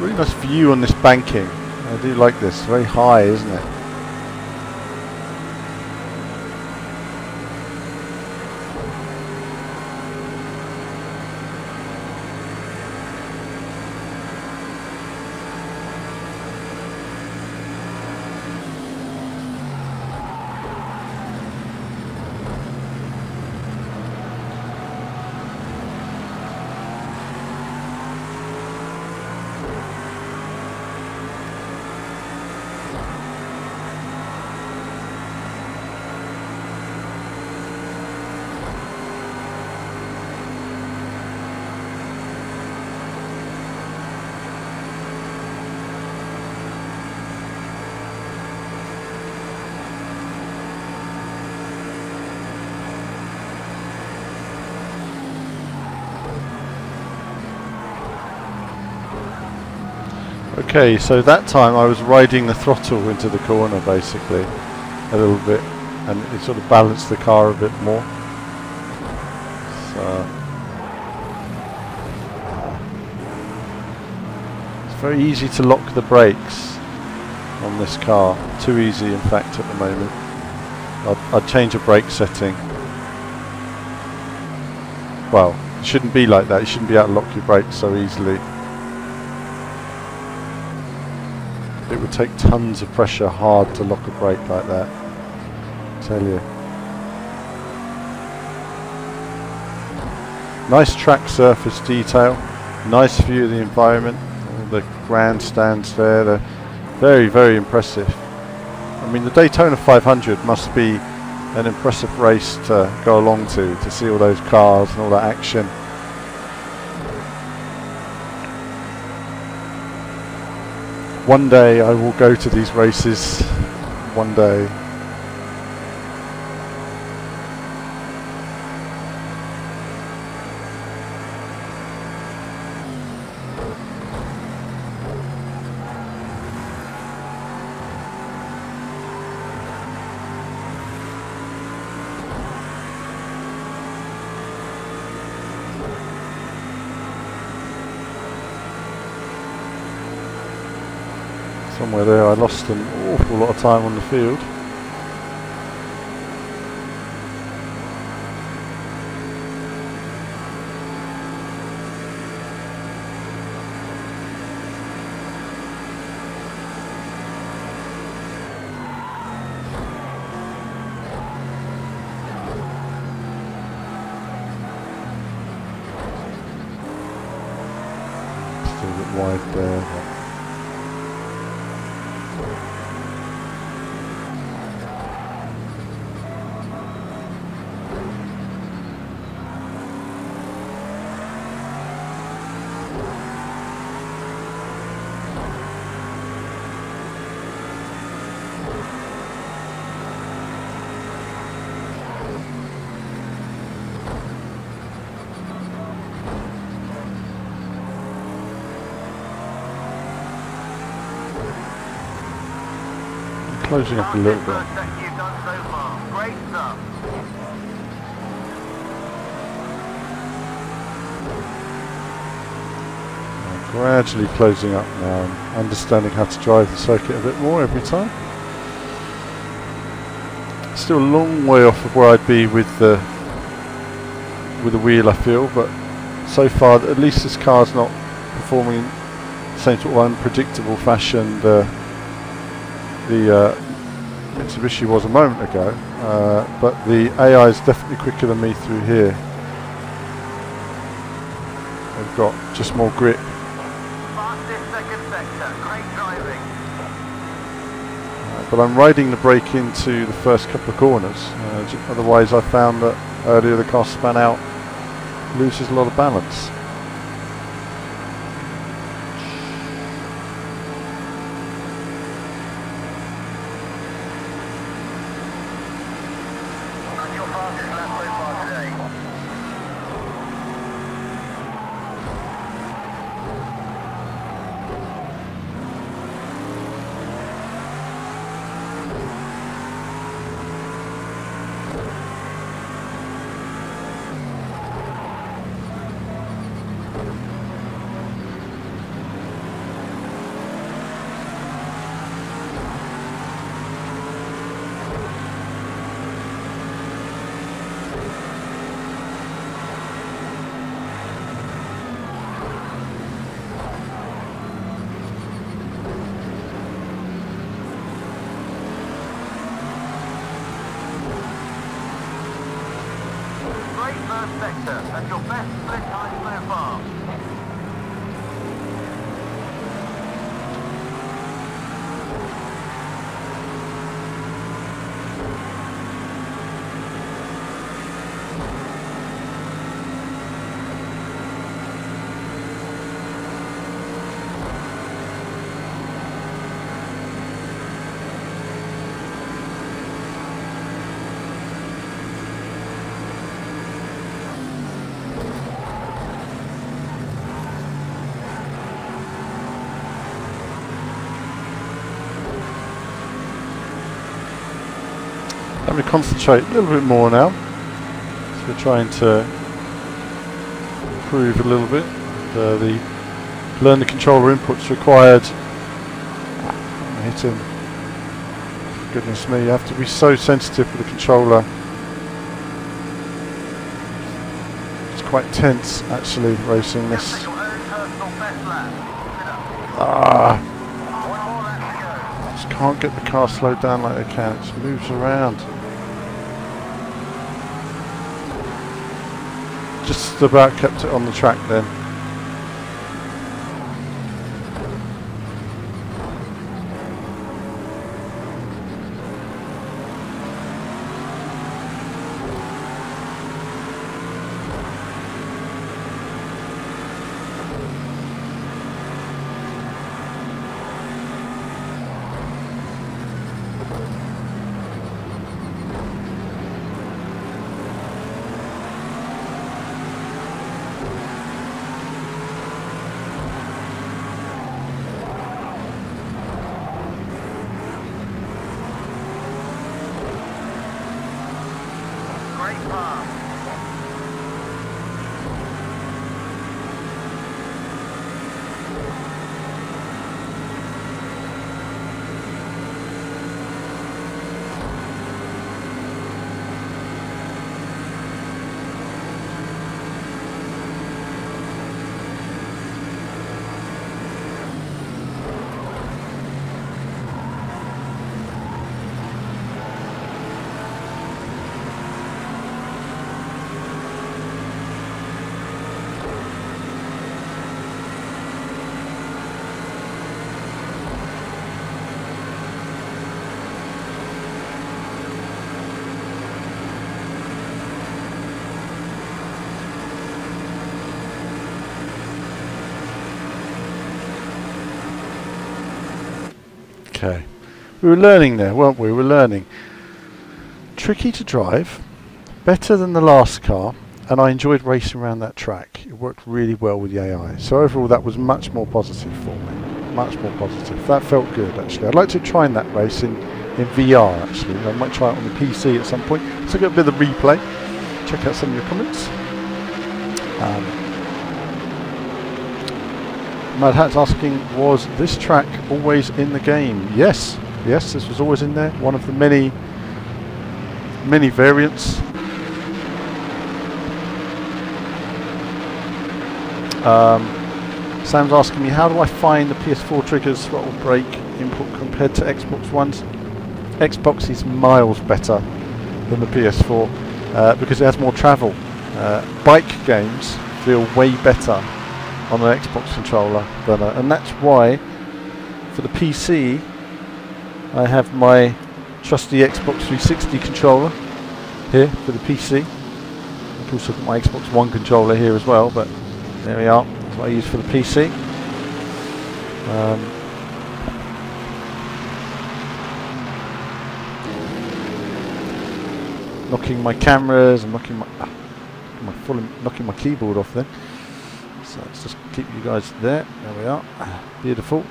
Really nice view on this banking. I do like this. Very high, isn't it? Okay, so that time I was riding the throttle into the corner basically a little bit, and it sort of balanced the car a bit more. So it's very easy to lock the brakes on this car. Too easy, in fact, at the moment. I'd change a brake setting. Well, it shouldn't be like that. You shouldn't be able to lock your brakes so easily. It would take tons of pressure hard to lock a brake like that, I tell you. Nice track surface detail, nice view of the environment, all the grandstands there, they're very, very impressive. I mean, the Daytona 500 must be an impressive race to go along to see all those cars and all that action. One day I will go to these races, one day. Somewhere there I lost an awful lot of time on the field. Still a bit wide there. Closing up a little bit. First sector you've done so far. Great stuff. Gradually closing up now and understanding how to drive the circuit a bit more every time. Still a long way off of where I'd be with the wheel, I feel, but so far at least this car's not performing in the same sort of unpredictable fashion the Mitsubishi was a moment ago, but the AI is definitely quicker than me through here. They've got just more grip. Fastest second sector. Great driving. But I'm riding the brake into the first couple of corners. Otherwise, I found that earlier the car span out, loses a lot of balance. That's your fastest lap so far today. Great first sector. That's your best split time so far. Let me concentrate a little bit more now. So we're trying to improve a little bit. Learn the controller inputs required. I'm hitting. Goodness me, you have to be so sensitive with the controller. It's quite tense actually racing Just this. set your own personal best lap. Keep it up. Ah, One more lap to go. just can't get the car slowed down like I can. It moves around. Just about kept it on the track then. Okay. We were learning there, weren't we? We were learning. Tricky to drive, better than the last car, and I enjoyed racing around that track. It worked really well with the AI. So overall that was much more positive for me. Much more positive. That felt good actually. I'd like to try that race in VR actually. I might try it on the PC at some point. So get a bit of the replay. Check out some of your comments. Mad Hat's asking, was this track always in the game? Yes, yes, this was always in there. One of the many variants. Sam's asking me, how do I find the PS4 triggers throttle brake input compared to Xbox One's? Xbox is miles better than the PS4 because it has more travel. Bike games feel way better on an Xbox controller than and that's why for the PC I have my trusty Xbox 360 controller here for the PC. I've also got my Xbox One controller here as well, but there we are. That's what I use for the PC. Knocking my cameras and knocking my keyboard off then. So let's just keep you guys there. There we are. Beautiful.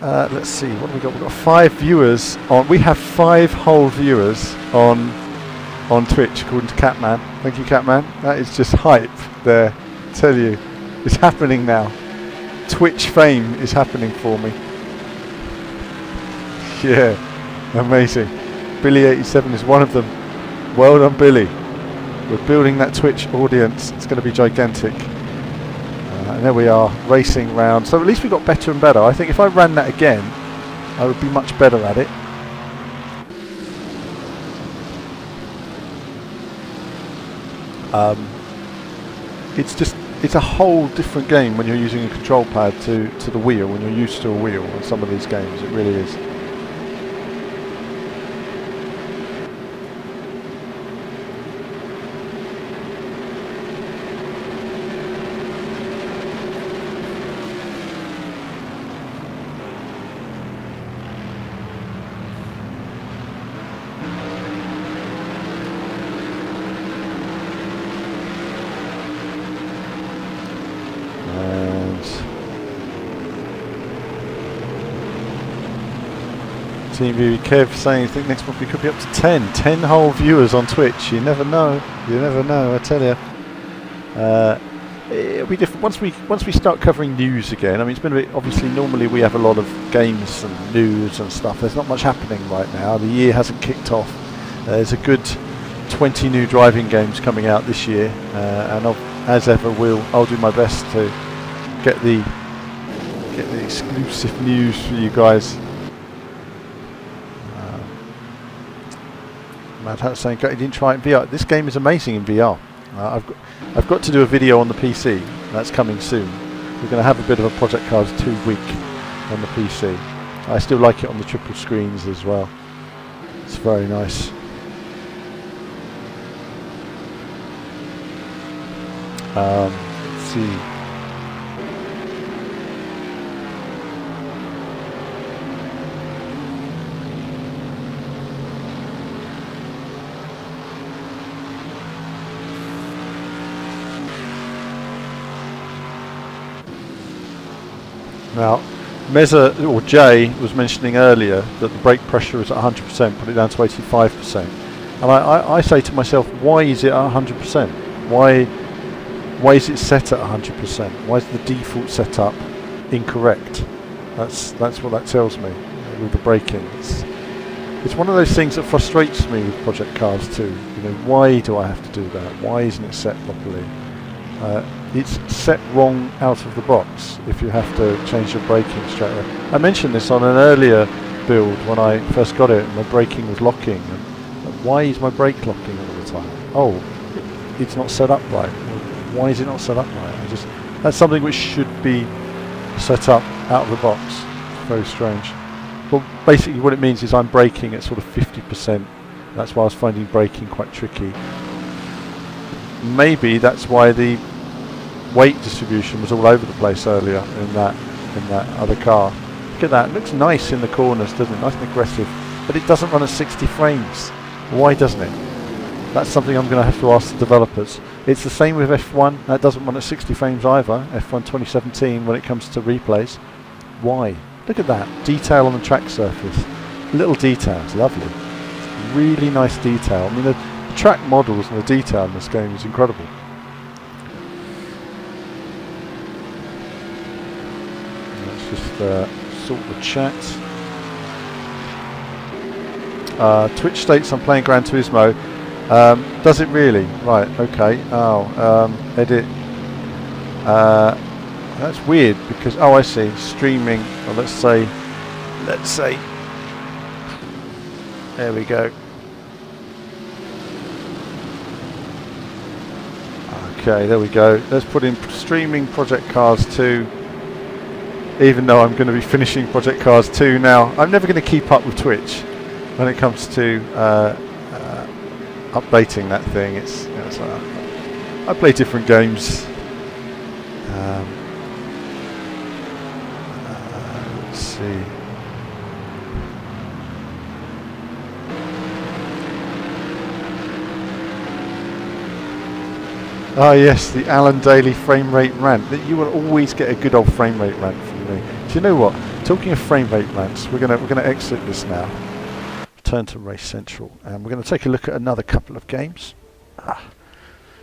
Let's see. What have we got? We've got 5 viewers on. We have 5 whole viewers on Twitch, according to Catman. Thank you, Catman. That is just hype there. I tell you, it's happening now. Twitch fame is happening for me. Yeah, amazing. Billy87 is one of them. Well done, Billy. We're building that Twitch audience. It's going to be gigantic. And there we are, racing round. So at least we got better and better. I think if I ran that again, I would be much better at it. It's a whole different game when you're using a control pad to the wheel, when you're used to a wheel on some of these games. It really is. Team View Kev saying, I think next month we could be up to 10 whole viewers on Twitch. You never know, I tell you. It'll be different once we start covering news again. I mean, it's been a bit, obviously normally we have a lot of games and news and stuff. There's not much happening right now. The year hasn't kicked off. There's a good 20 new driving games coming out this year, and as ever I'll do my best to get the exclusive news for you guys. Mad Hat saying, you didn't try it in VR. This game is amazing in VR. I've got to do a video on the PC. That's coming soon. We're going to have a bit of a Project Cars 2 week on the PC. I still like it on the triple screens as well. It's very nice. Let's see. Now, Meza, or Jay, was mentioning earlier that the brake pressure is at 100%, put it down to 85%. And I say to myself, why is it at 100%? Why is it set at 100%? Why is the default setup incorrect? That's what that tells me with the braking. It's one of those things that frustrates me with Project Cars 2. You know, why do I have to do that? Why isn't it set properly? It's set wrong out of the box if you have to change your braking straight away. I mentioned this on an earlier build when I first got it, and my braking was locking. And why is my brake locking all the time? Oh, it's not set up right. Why is it not set up right? That's something which should be set up out of the box. It's very strange. Well, basically what it means is I'm braking at sort of 50%. That's why I was finding braking quite tricky. Maybe that's why the weight distribution was all over the place earlier in that other car, Look at that. It looks nice in the corners, doesn't it? Nice and aggressive. But it doesn't run at 60 frames. Why doesn't it? That's something I'm going to have to ask the developers. It's the same with F1. That doesn't run at 60 frames either. F1 2017 when it comes to replays. Why? Look at that. Detail on the track surface. Little details. Lovely. Really nice detail. I mean, the track models and the detail in this game is incredible. Let's just sort the chat. Twitch states I'm playing Gran Turismo. Does it really? Right, okay. Oh, edit. That's weird because, oh, I see. Streaming. Well, let's say. There we go. Okay, there we go. Let's put in streaming Project Cars 2. Even though I'm going to be finishing Project Cars 2 now. I'm never going to keep up with Twitch when it comes to updating that thing. It's, you know, it's like, I play different games. Let's see. Ah yes, the Alan Daly frame rate rant. That you will always get a good old frame rate rant from me. Do you know what? Talking of frame rate rants, we're gonna exit this now. Turn to Race Central, and we're going to take a look at another couple of games.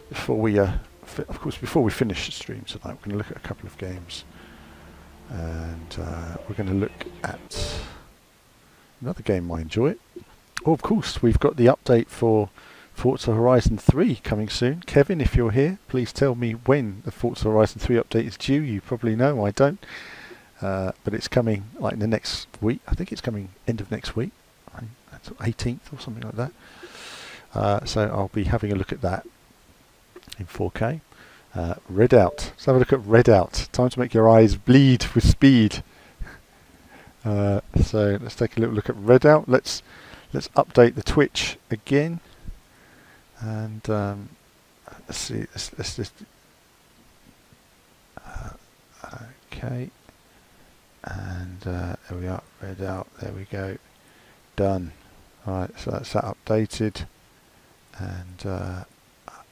Before we, of course, before we finish the stream tonight, we're going to look at a couple of games, and we're going to look at another game I enjoy. Oh, of course, we've got the update for Forza Horizon 3 coming soon. Kevin, if you're here, please tell me when the Forza Horizon 3 update is due. You probably know, I don't. But it's coming like in the next week. I think it's coming end of next week. 18th or something like that. So I'll be having a look at that in 4K. Redout. Let's have a look at Redout. Time to make your eyes bleed with speed. So let's take a little look at Redout. Let's update the Twitch again, and let's see. Let's just okay, and there we are. Redout. There we go. Done. Right, so that's that updated, and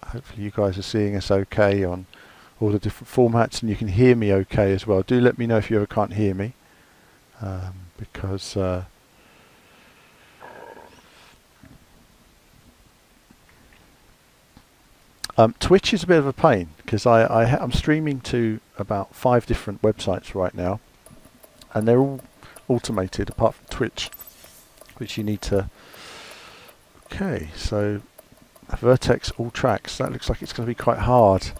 hopefully you guys are seeing us okay on all the different formats, and you can hear me okay as well. Do let me know if you ever can't hear me, because Twitch is a bit of a pain, because I'm streaming to about 5 different websites right now, and they're all automated apart from Twitch, which you need to. Okay, so Vertex all tracks. That looks like it's going to be quite hard.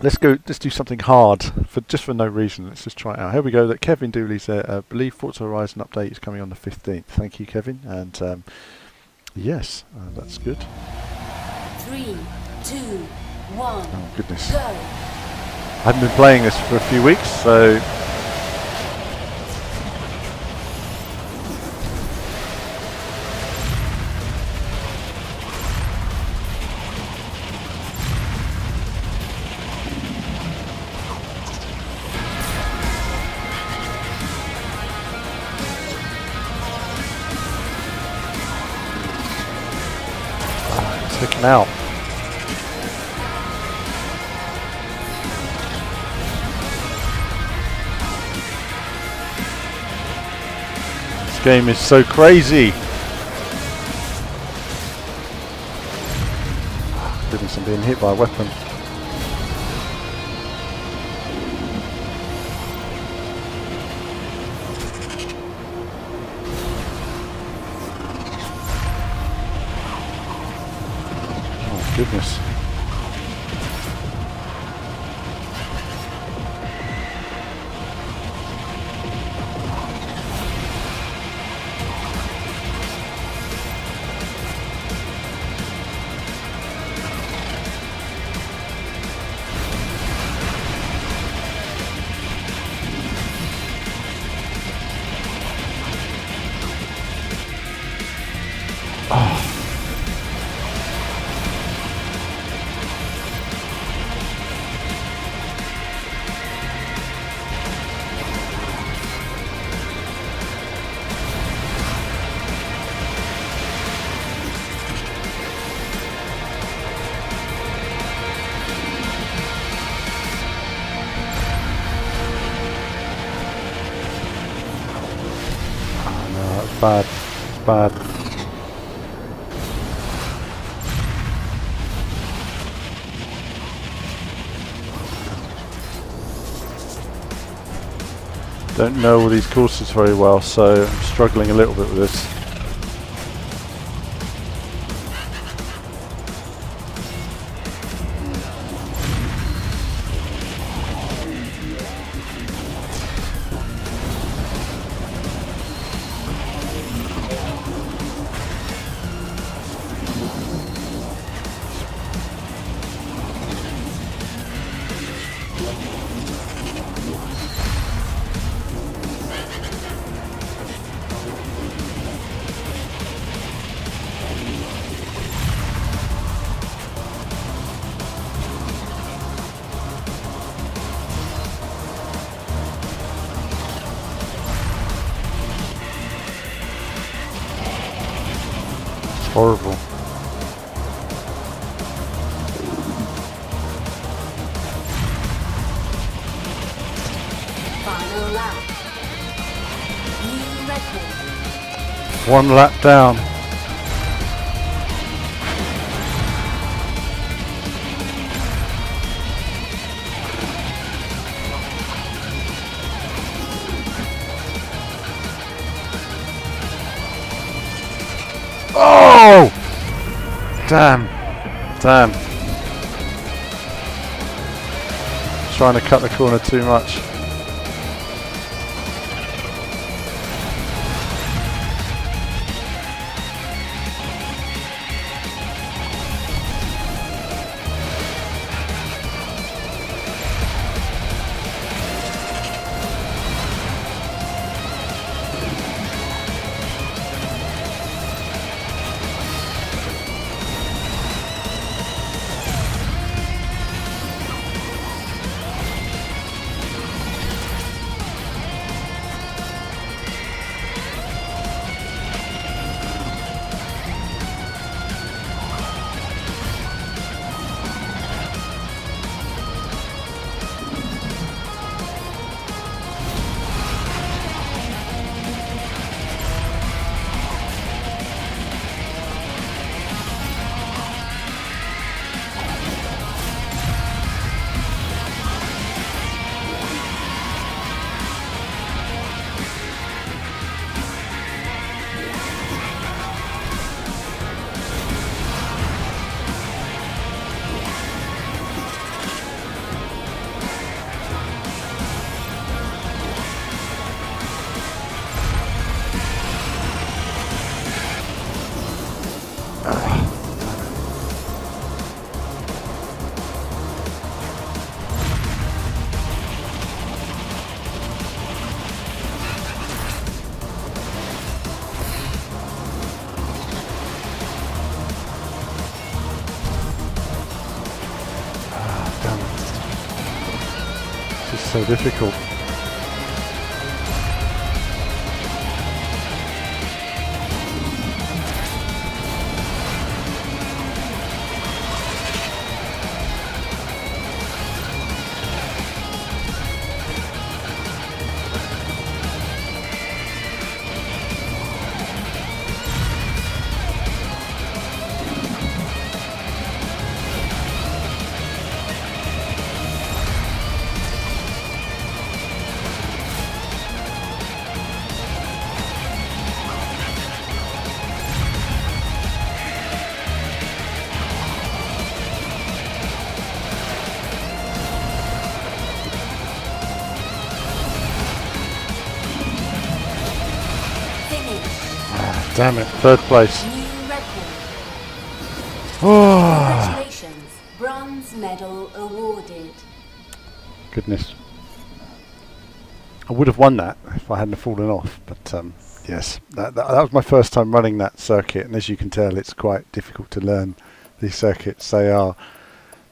Let's do something hard for no reason. Let's just try it out. Here we go. That Kevin Dooley's there. I believe Forza Horizon update is coming on the 15th. Thank you, Kevin. And yes, that's good. 3, 2, 1. Oh goodness! Go. I haven't been playing this for a few weeks, so. Taken out. This game is so crazy. Goodness, I'm being hit by a weapon. Goodness. bad. It's bad. Don't know all these courses very well, so I'm struggling a little bit with this. Horrible. Final lap. New record. One lap down. Oh! Damn. Damn. Trying to cut the corner too much. So difficult. Damn it, third place. New record. Oh, Congratulations. Bronze medal awarded. goodness. I would have won that if I hadn't fallen off, but yes, that was my first time running that circuit, and as you can tell, it's quite difficult to learn these circuits. They are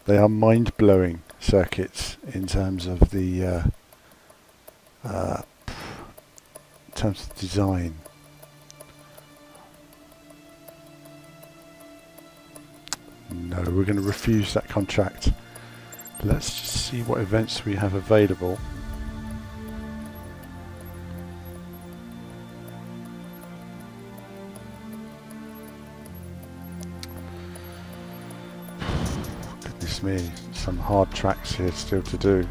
mind-blowing circuits in terms of the design. No, we're going to refuse that contract. Let's just see what events we have available. Goodness me, some hard tracks here still to do.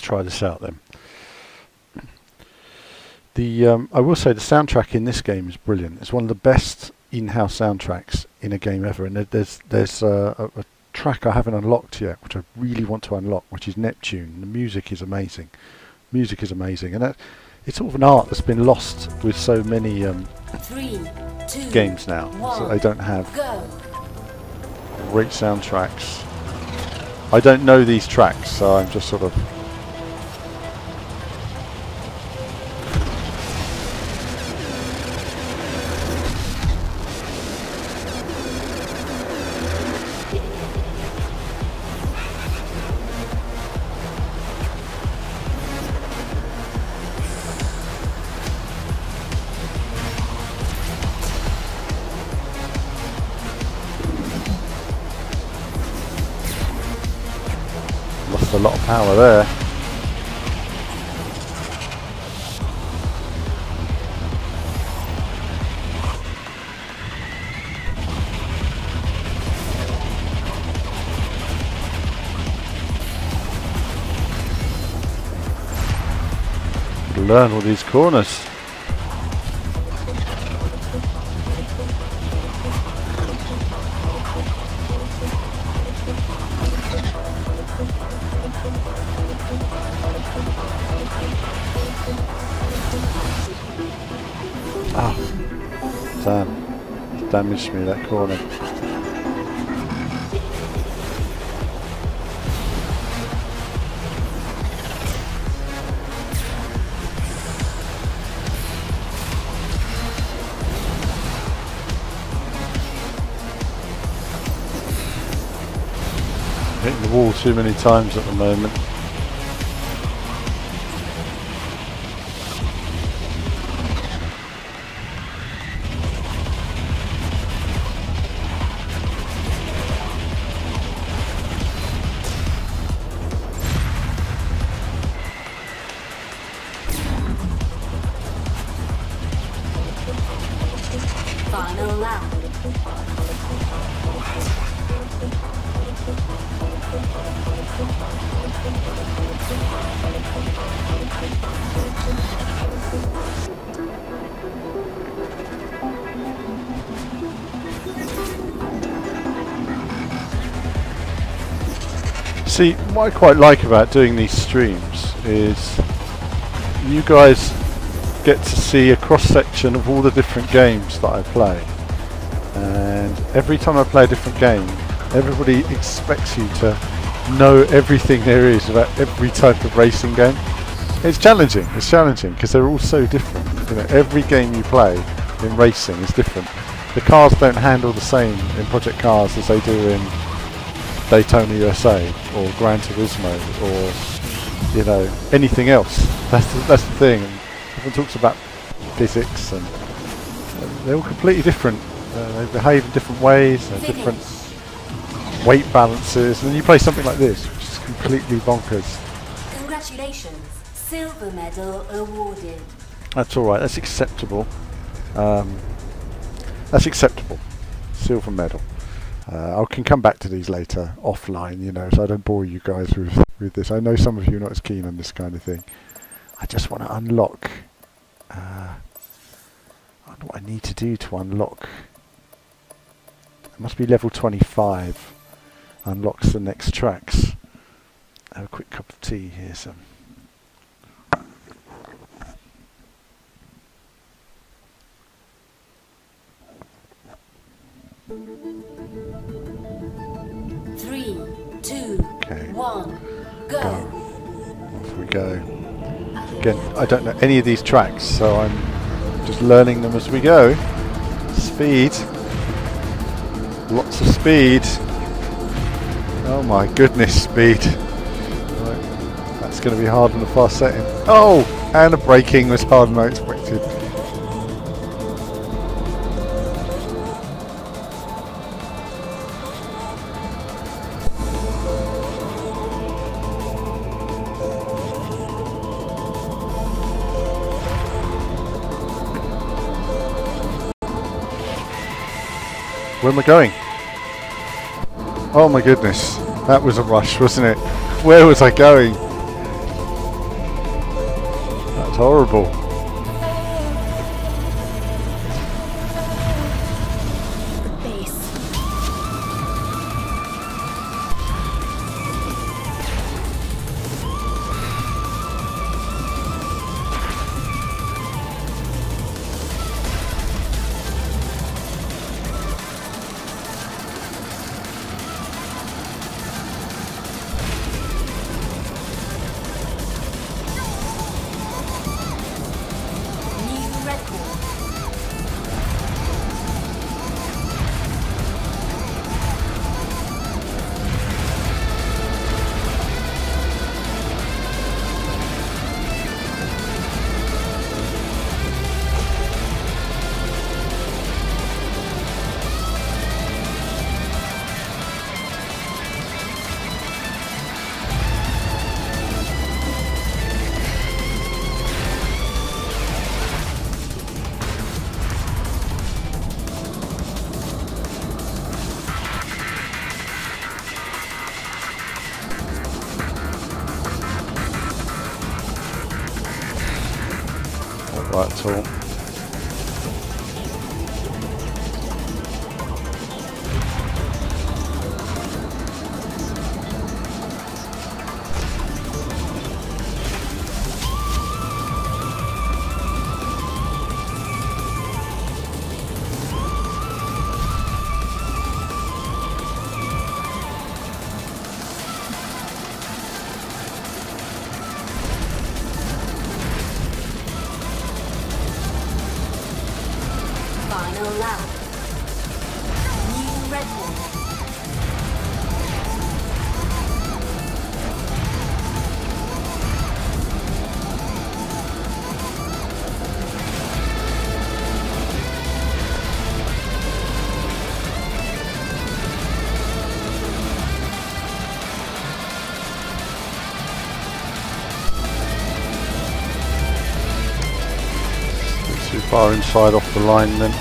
Try this out then. I will say the soundtrack in this game is brilliant. It's one of the best in-house soundtracks in a game ever, and there's a track I haven't unlocked yet, which I really want to unlock, which is Neptune. The music is amazing. Music is amazing, and it's sort of an art that's been lost with so many 3, 2, games now. 1, so they don't have go. great soundtracks. I don't know these tracks, so I'm just sort of lost a lot of power there. Learn all these corners. Ah, damn, damaged me that corner. Hitting the wall too many times at the moment. Final lap. See, what I quite like about doing these streams is you guys get to see a cross-section of all the different games that I play, and every time I play a different game, everybody expects you to know everything there is about every type of racing game. It's challenging because they're all so different. You know, every game you play in racing is different. The cars don't handle the same in Project Cars as they do in Daytona USA or Gran Turismo or, you know, anything else. That's the thing. And everyone talks about physics, and they're all completely different. They behave in different ways, different weight balances, and then you play something like this, which is completely bonkers. Congratulations, silver medal awarded. That's all right. That's acceptable. That's acceptable. Silver medal. I can come back to these later offline, you know, so I don't bore you guys with this. I know some of you are not as keen on this kind of thing. I just want to unlock. I wonder what I need to do to unlock. It must be level 25. Unlocks the next tracks. Have a quick cup of tea here, some. Three, two, Okay. 1, go. Off we go. Again, I don't know any of these tracks, so I'm just learning them as we go. Speed. Lots of speed. Oh my goodness, speed. Right. That's going to be hard on the fast setting. Oh, and the braking was harder than I expected. Where am I going? Oh my goodness, that was a rush, wasn't it? Where was I going? That's horrible. Right at all. Final lap. New record. Too far inside off the line then.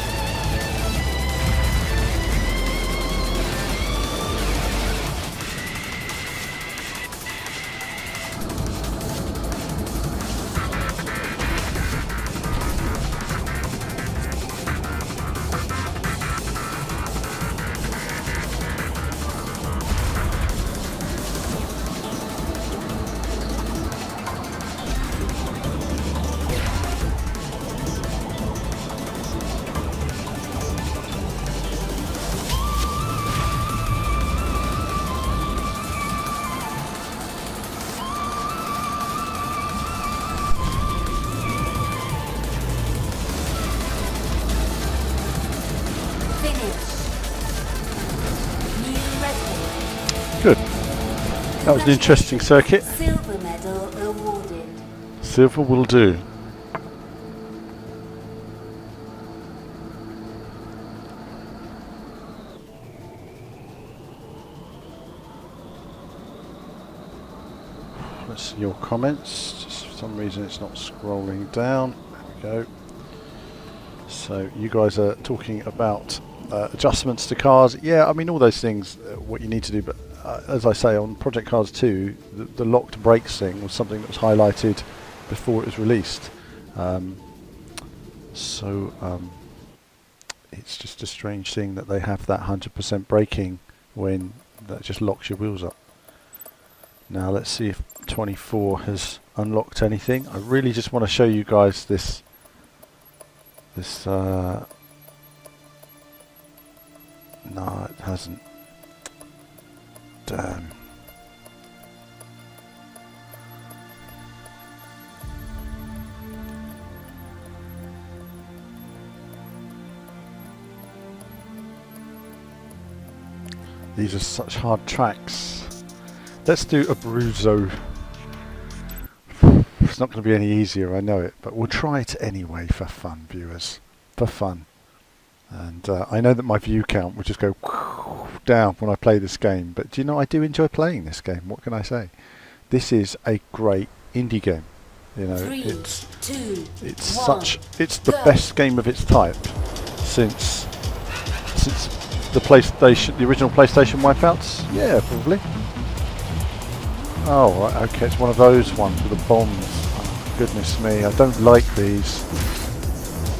Good. That was an interesting circuit. Silver medal awarded. Silver will do. Let's see your comments. Just for some reason it's not scrolling down. There we go. So you guys are talking about adjustments to cars. Yeah, I mean all those things, what you need to do, but as I say, on Project Cars 2, the locked brakes thing was something that was highlighted before it was released. It's just a strange thing that they have that 100% braking when that just locks your wheels up. Now let's see if 24 has unlocked anything. I really just want to show you guys this no, it hasn't. Damn. These are such hard tracks. Let's do Abruzzo. It's not going to be any easier, I know it, but we'll try it anyway for fun, viewers. For fun. And I know that my view count will just go down when I play this game, but do you know, I do enjoy playing this game. What can I say? This is a great indie game. You know, it's the best game of its type since the original PlayStation Wipeouts. Yeah, probably. Oh, right, okay, it's one of those ones with the bombs. Oh, goodness me, I don't like these.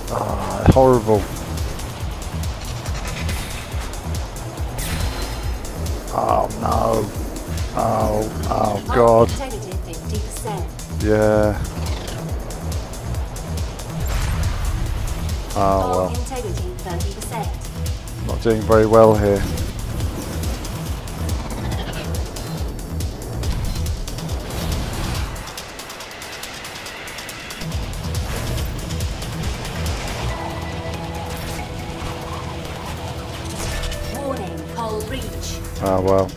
Ah, horrible. Oh no. Oh god. Yeah. Oh well. Not doing very well here. Oh well.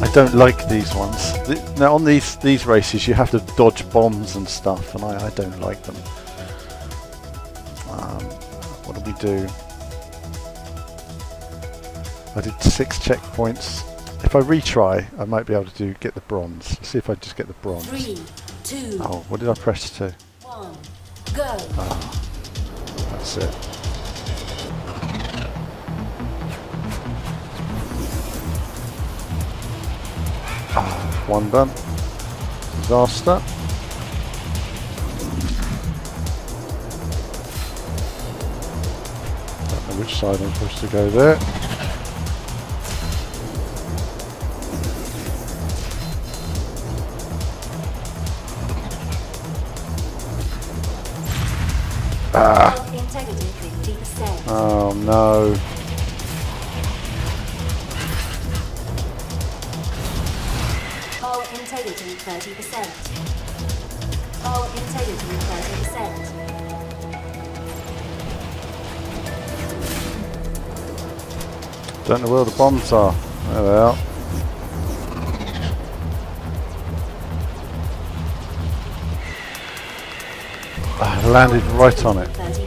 I don't like these ones. Now on these races you have to dodge bombs and stuff, and I don't like them. What do we do? I did 6 checkpoints. If I retry, I might be able to get the bronze. Let's see if I just get the bronze. 3, 2, oh, what did I press to? 1, go. Oh, that's it. Oh, one done. Disaster. Don't know which side I'm supposed to go there. Ah. Oh no. Hull integrity 30%. Hull integrity 30%. Don't know where the bombs are. There they are. I landed right on it. 30%.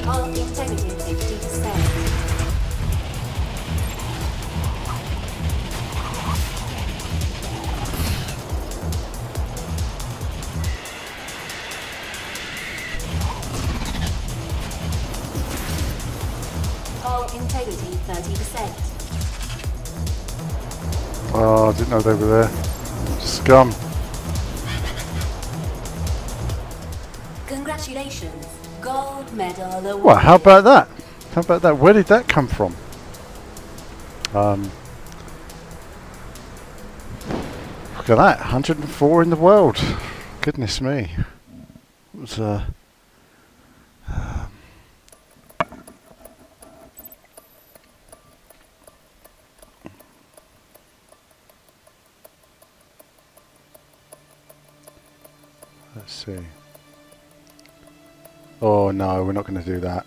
Hull integrity 50%. Hull integrity 30%. Oh, I didn't know they were there. Scum. Congratulations, gold medal award. Well, how about that? How about that? Where did that come from? Look at that, 104 in the world. Goodness me. It was let's see. Oh no, we're not going to do that.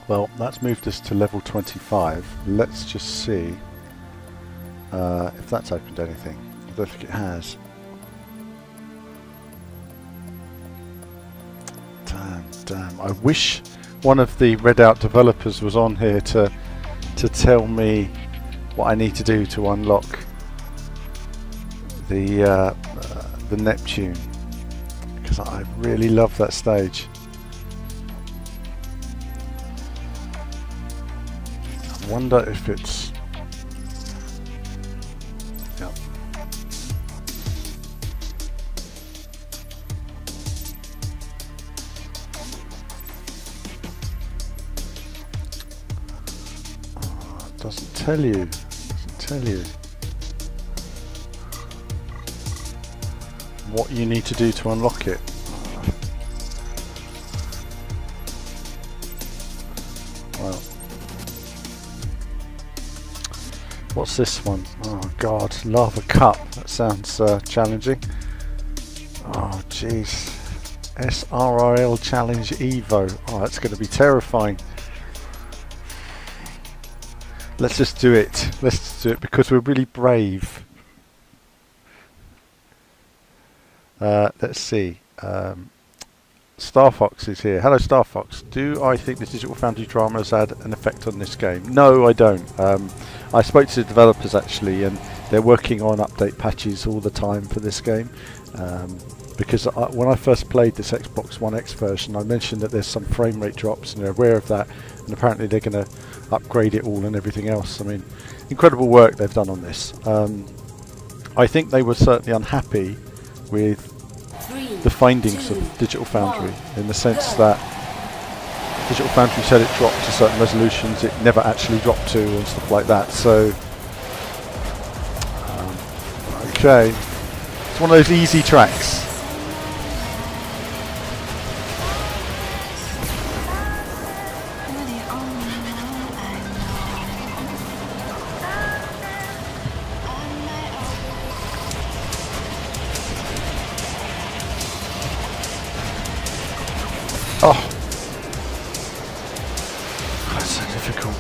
Well, that's moved us to level 25. Let's just see if that's opened anything. I don't think it has. Damn. I wish one of the Redout developers was on here to tell me what I need to do to unlock the Neptune, because I really love that stage. I wonder if it's... Yep. Doesn't tell you. Doesn't tell you what you need to do to unlock it. Well, what's this one? Oh God, lava cup. That sounds challenging. Oh jeez. SRRL Challenge Evo. Oh, that's going to be terrifying. Let's just do it. Let's just do it because we're really brave. Let's see. Star Fox is here. Hello, Star Fox. Do I think the Digital Foundry drama has had an effect on this game? No, I don't. I spoke to the developers actually, and they're working on update patches all the time for this game. Because when I first played this Xbox One X version, I mentioned that there's some frame rate drops, and they're aware of that, and apparently they're going to upgrade it all and everything else. I mean, incredible work they've done on this. I think they were certainly unhappy with the findings of Digital Foundry, in the sense that Digital Foundry said it dropped to certain resolutions it never actually dropped to, and stuff like that. So, okay, it's one of those easy tracks. Oh, that's so difficult.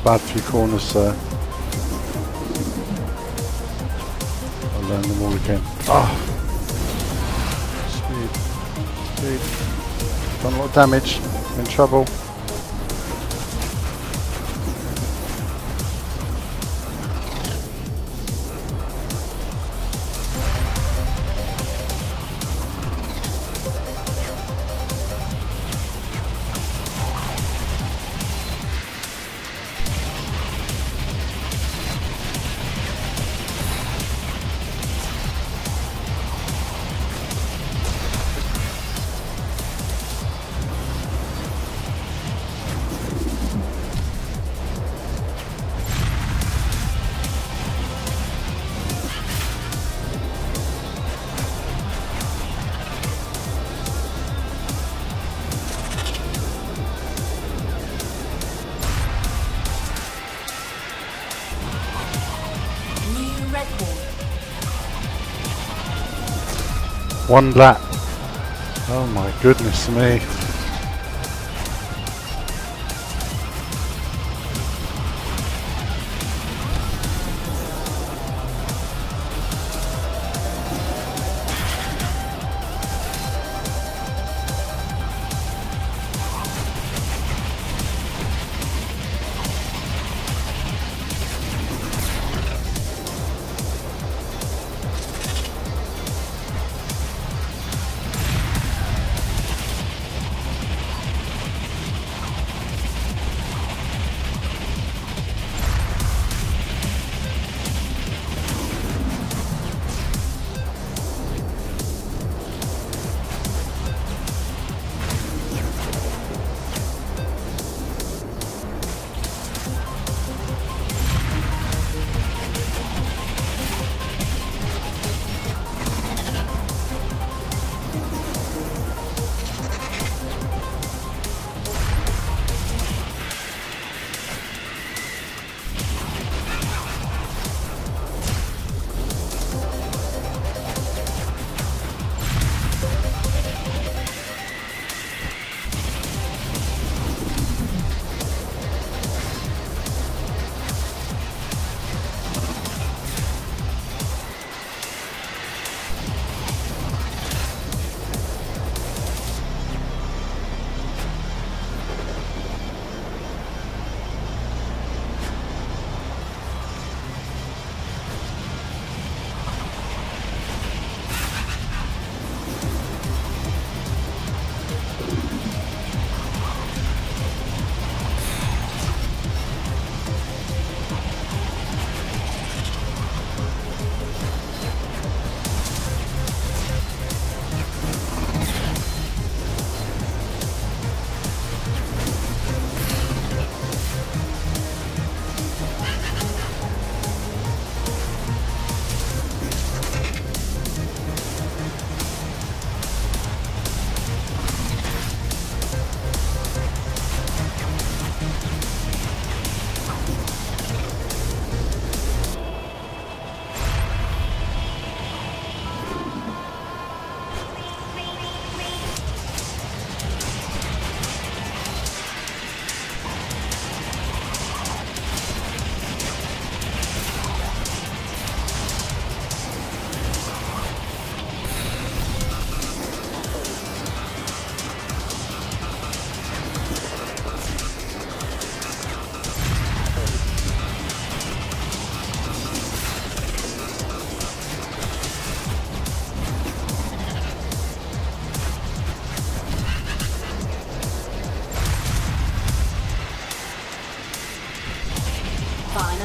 Bad few corners there. I'll learn them all again. Oh! Speed. Speed. Done a lot of damage. In trouble. One lap. Oh my goodness me.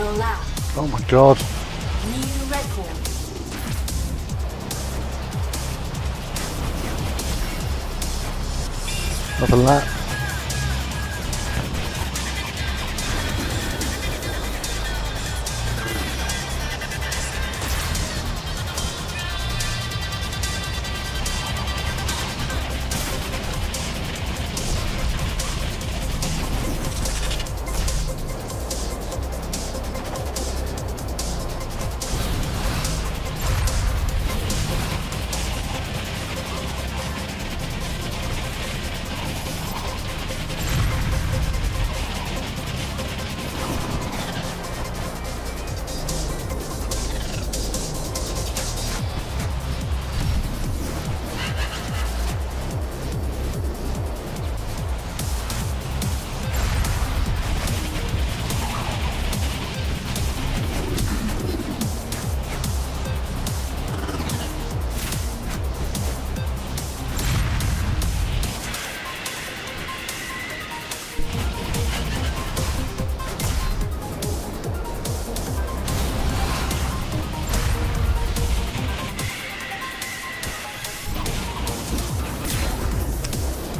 Final lap. Oh my god. New record. Another lap.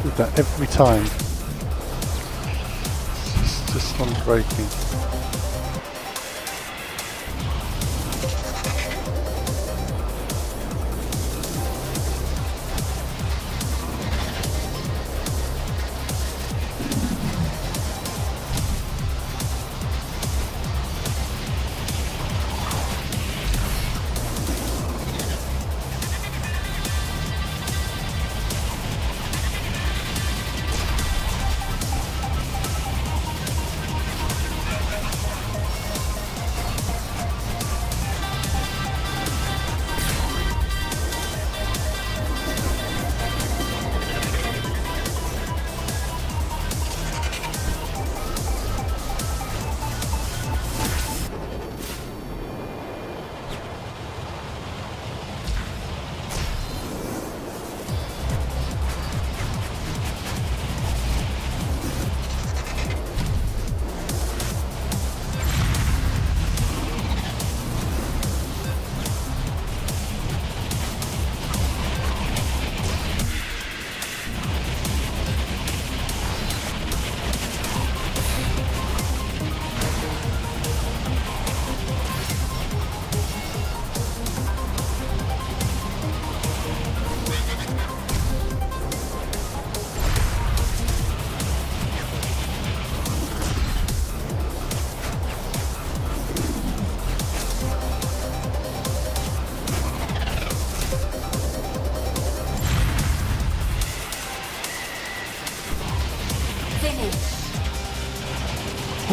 Do that every time. It's just on braking.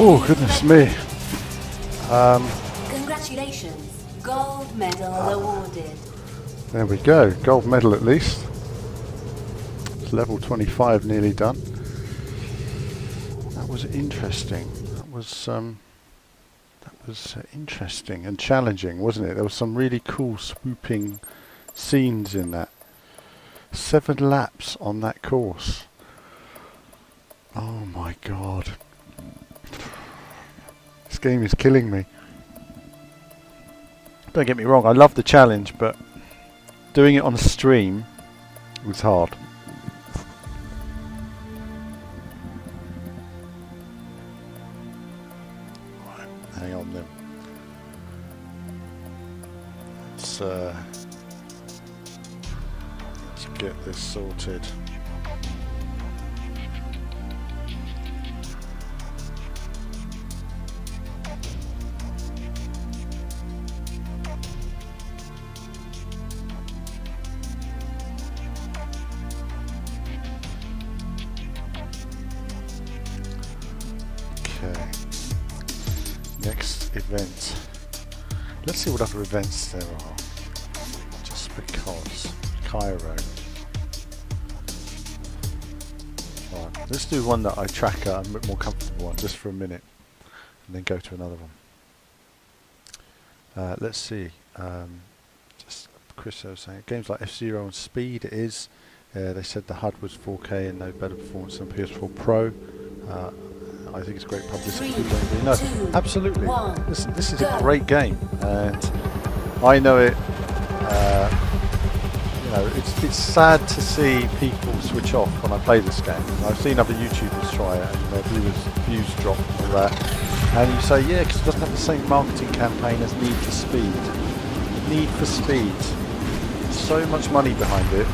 Oh, goodness me. Congratulations. Gold medal awarded. There we go. Gold medal at least. It's level 25 nearly done. That was interesting. That was interesting and challenging, wasn't it? There was some really cool swooping scenes in that. 7 laps on that course. Oh my god. This game is killing me. Don't get me wrong, I love the challenge, but doing it on a stream was hard. Right, hang on then. Let's get this sorted. Next event. Let's see what other events there are. Just because. Cairo. Right, let's do one that I track I'm a bit more comfortable on just for a minute and then go to another one. Let's see. Just Chris was saying games like F-Zero and Speed, it is. They said the HUD was 4K and no better performance than PS4 Pro. I think it's great publicity. 3, People don't really know. 2, Absolutely. 1, Listen, this is a go. great game, and I know it. You know, it's sad to see people switch off when I play this game. I've seen other YouTubers try it, and their views drop and all that. And you say, yeah, because it doesn't have the same marketing campaign as Need for Speed. Need for Speed. So much money behind it.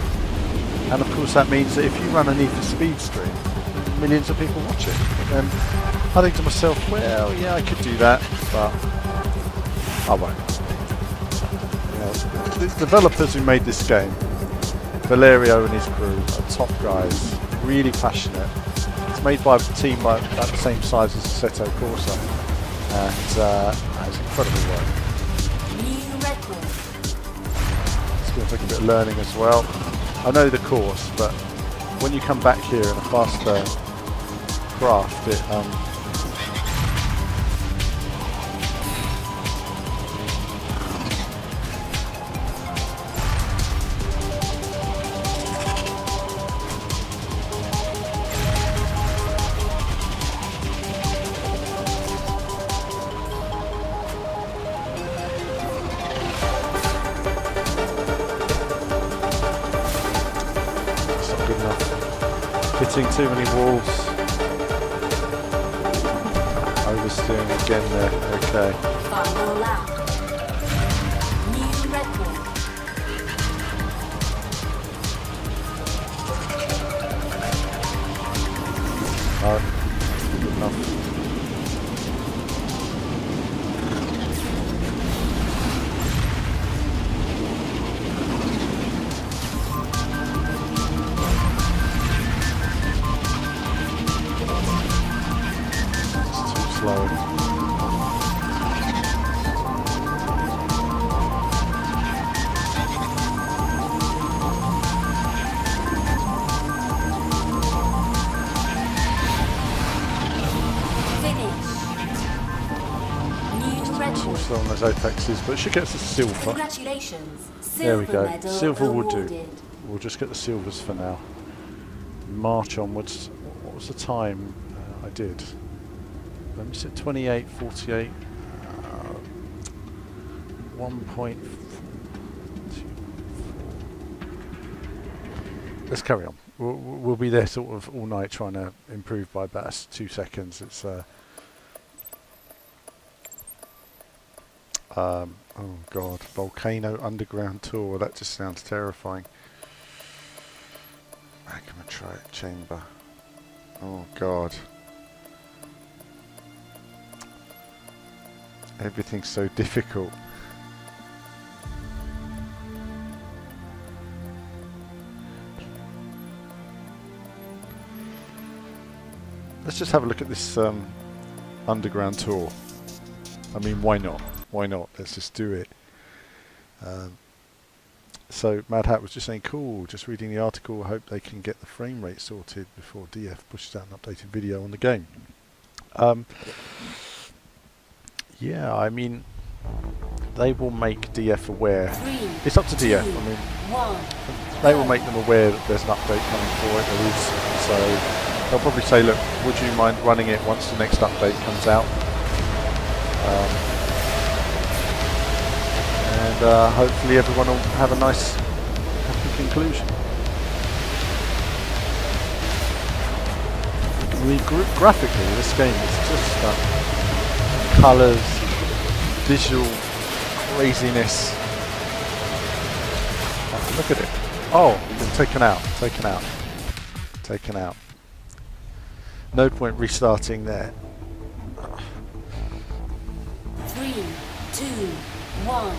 And of course that means that if you run a Need for Speed stream, millions of people watch it. And I think to myself, well, yeah, I could do that, but I won't. You know, the developers who made this game, Valerio and his crew, are top guys, really passionate. It's made by a team about the same size as Assetto Corsa, and it's incredible work. New record. It's going to take a bit of learning as well. I know the course, but when you come back here in a faster craft, it hitting too many walls. Oversteering again there. Okay. Final lap. New record. Good enough. Slow. Slow on those apexes, but it should get us a silver. Congratulations. There we Silver go. medal Silver will do. awarded. We'll just get the silvers for now. March onwards. What was the time I did? Let me see, 28:48. 1.4. Let's carry on. We'll be there sort of all night trying to improve by about 2 seconds. It's oh god, Volcano Underground Tour. That just sounds terrifying. Magmatrite Chamber. Oh god. Everything's so difficult. Let's just have a look at this underground tour. I mean, why not? Why not? Let's just do it. So Mad Hat was just saying, cool, just reading the article, I hope they can get the frame rate sorted before DF pushes out an updated video on the game. Yeah, I mean, they will make DF aware. It's up to DF. I mean, they will make them aware that there's an update coming for it. There is. So they'll probably say, look, would you mind running it once the next update comes out? And hopefully everyone will have a nice, happy conclusion. I mean, graphically, this game is just colours, visual craziness. Look at it. Oh, been taken out, taken out, taken out. No point restarting there. 3, 2, 1,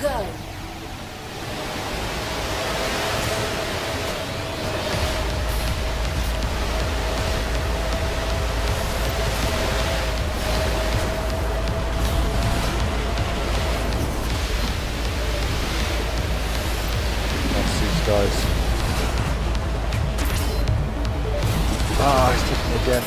go. Guys. Ah, he's taking me again.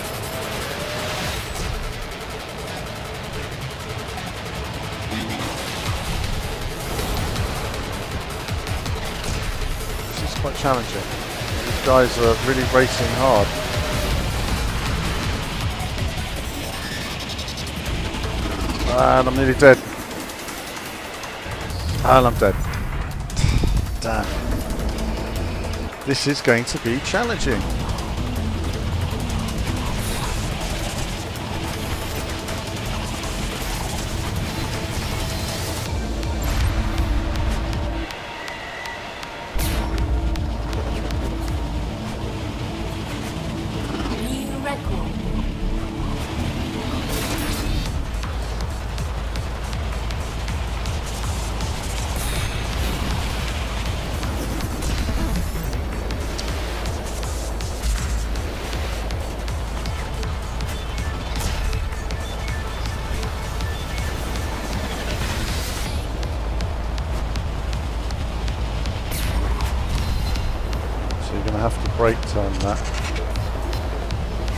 This is quite challenging. These guys are really racing hard. And I'm nearly dead. And I'm dead. Damn. This is going to be challenging. New record. So you're going to have to brake turn that.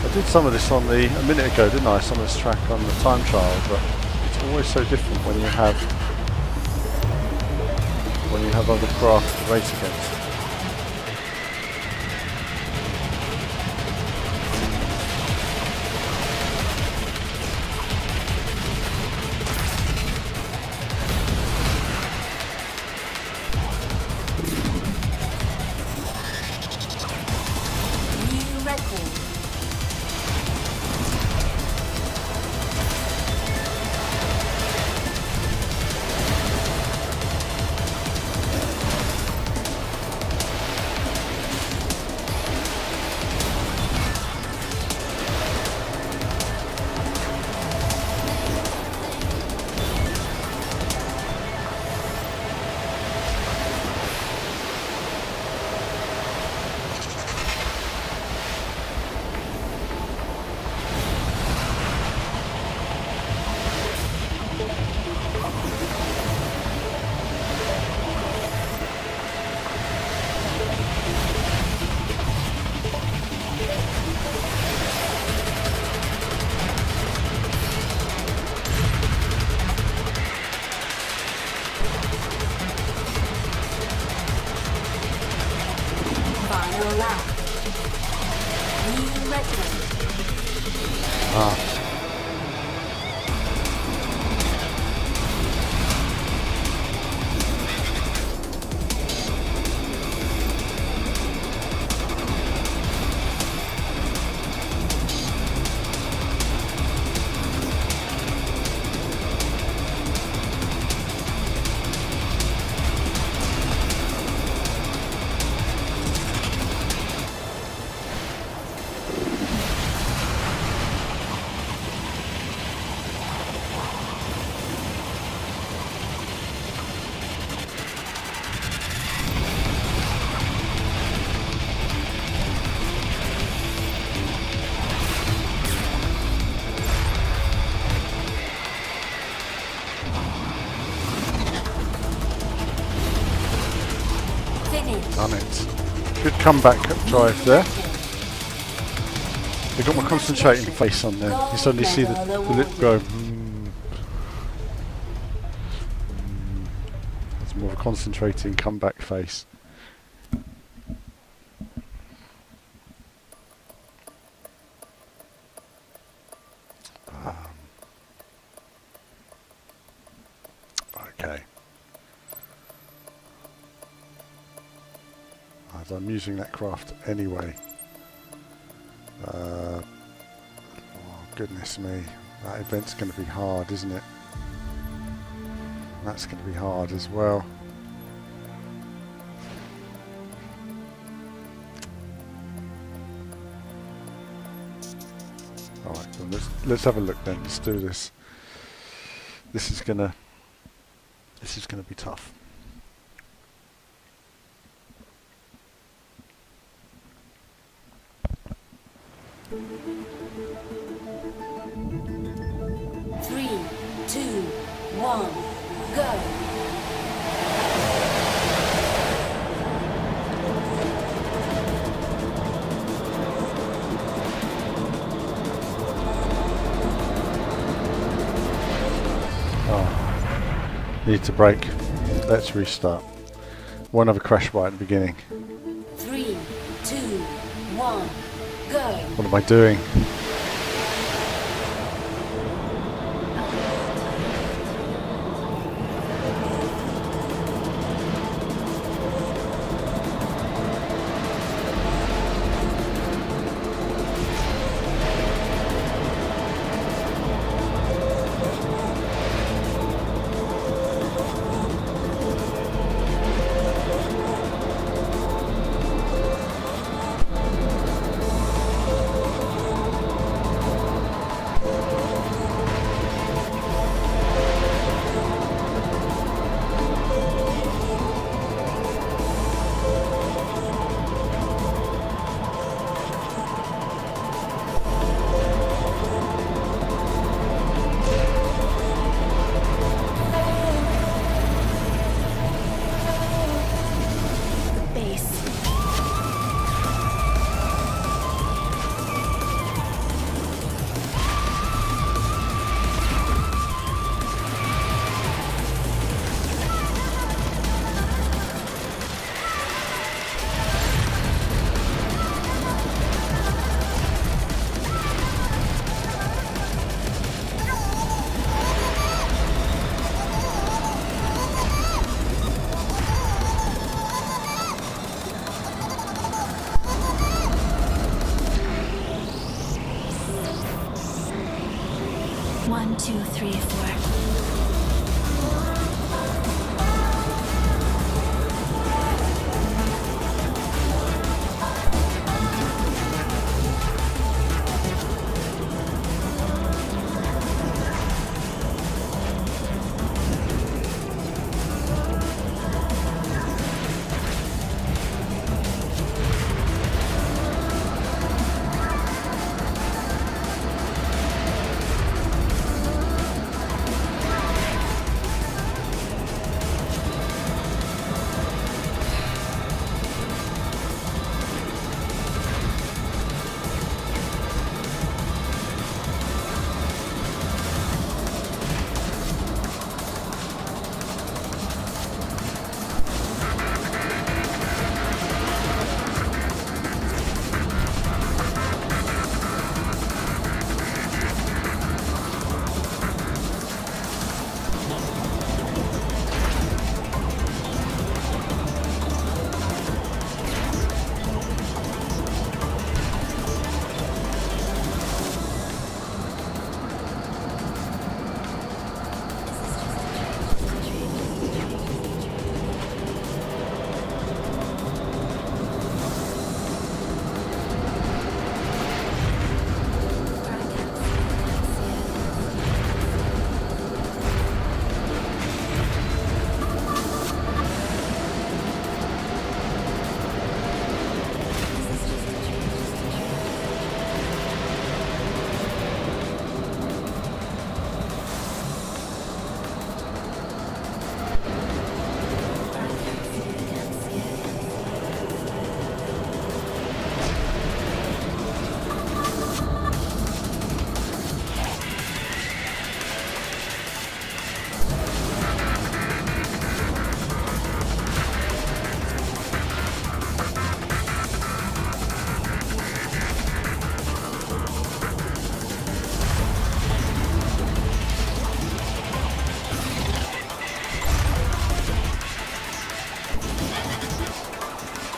I did some of this a minute ago, didn't I? Some of this track on the time trial, but it's always so different when you have other craft to race against. New record. Final lap. New record. Ah. Finish. Done it. Good comeback drive there. They got my concentrating face on there. You suddenly see the lip go. It's more of a concentrating comeback face. Okay. As I'm using that craft anyway. Oh goodness me, that event's going to be hard, isn't it? That's going to be hard as well. Alright, well, let's have a look then. Let's do this. This is gonna be tough. Three, two, one, go. Need to brake. Let's restart. One other crash right at the beginning. 3, 2, 1, go. What am I doing? 1, 2, 3, 4.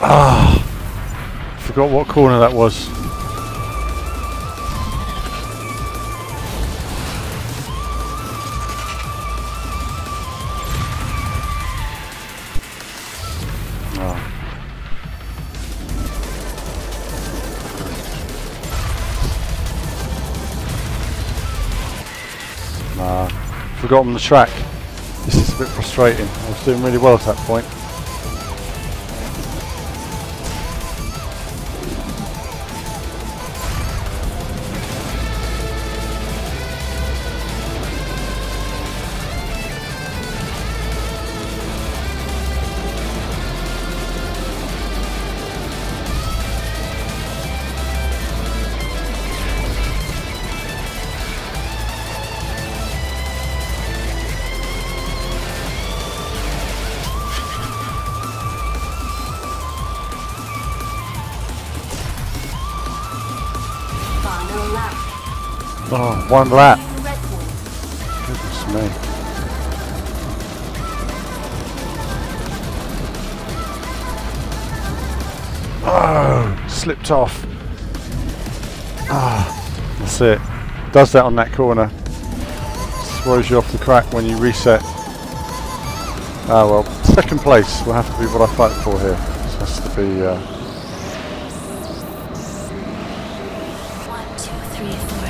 Ah, forgot what corner that was. Forgotten the track. This is a bit frustrating. I was doing really well at that point. Oh, one lap. Goodness me. Oh, slipped off. Ah, that's it. Does that on that corner. Throws you off the track when you reset. Ah well, second place will have to be what I fight for here. This has to be... 1, 2, 3, 4.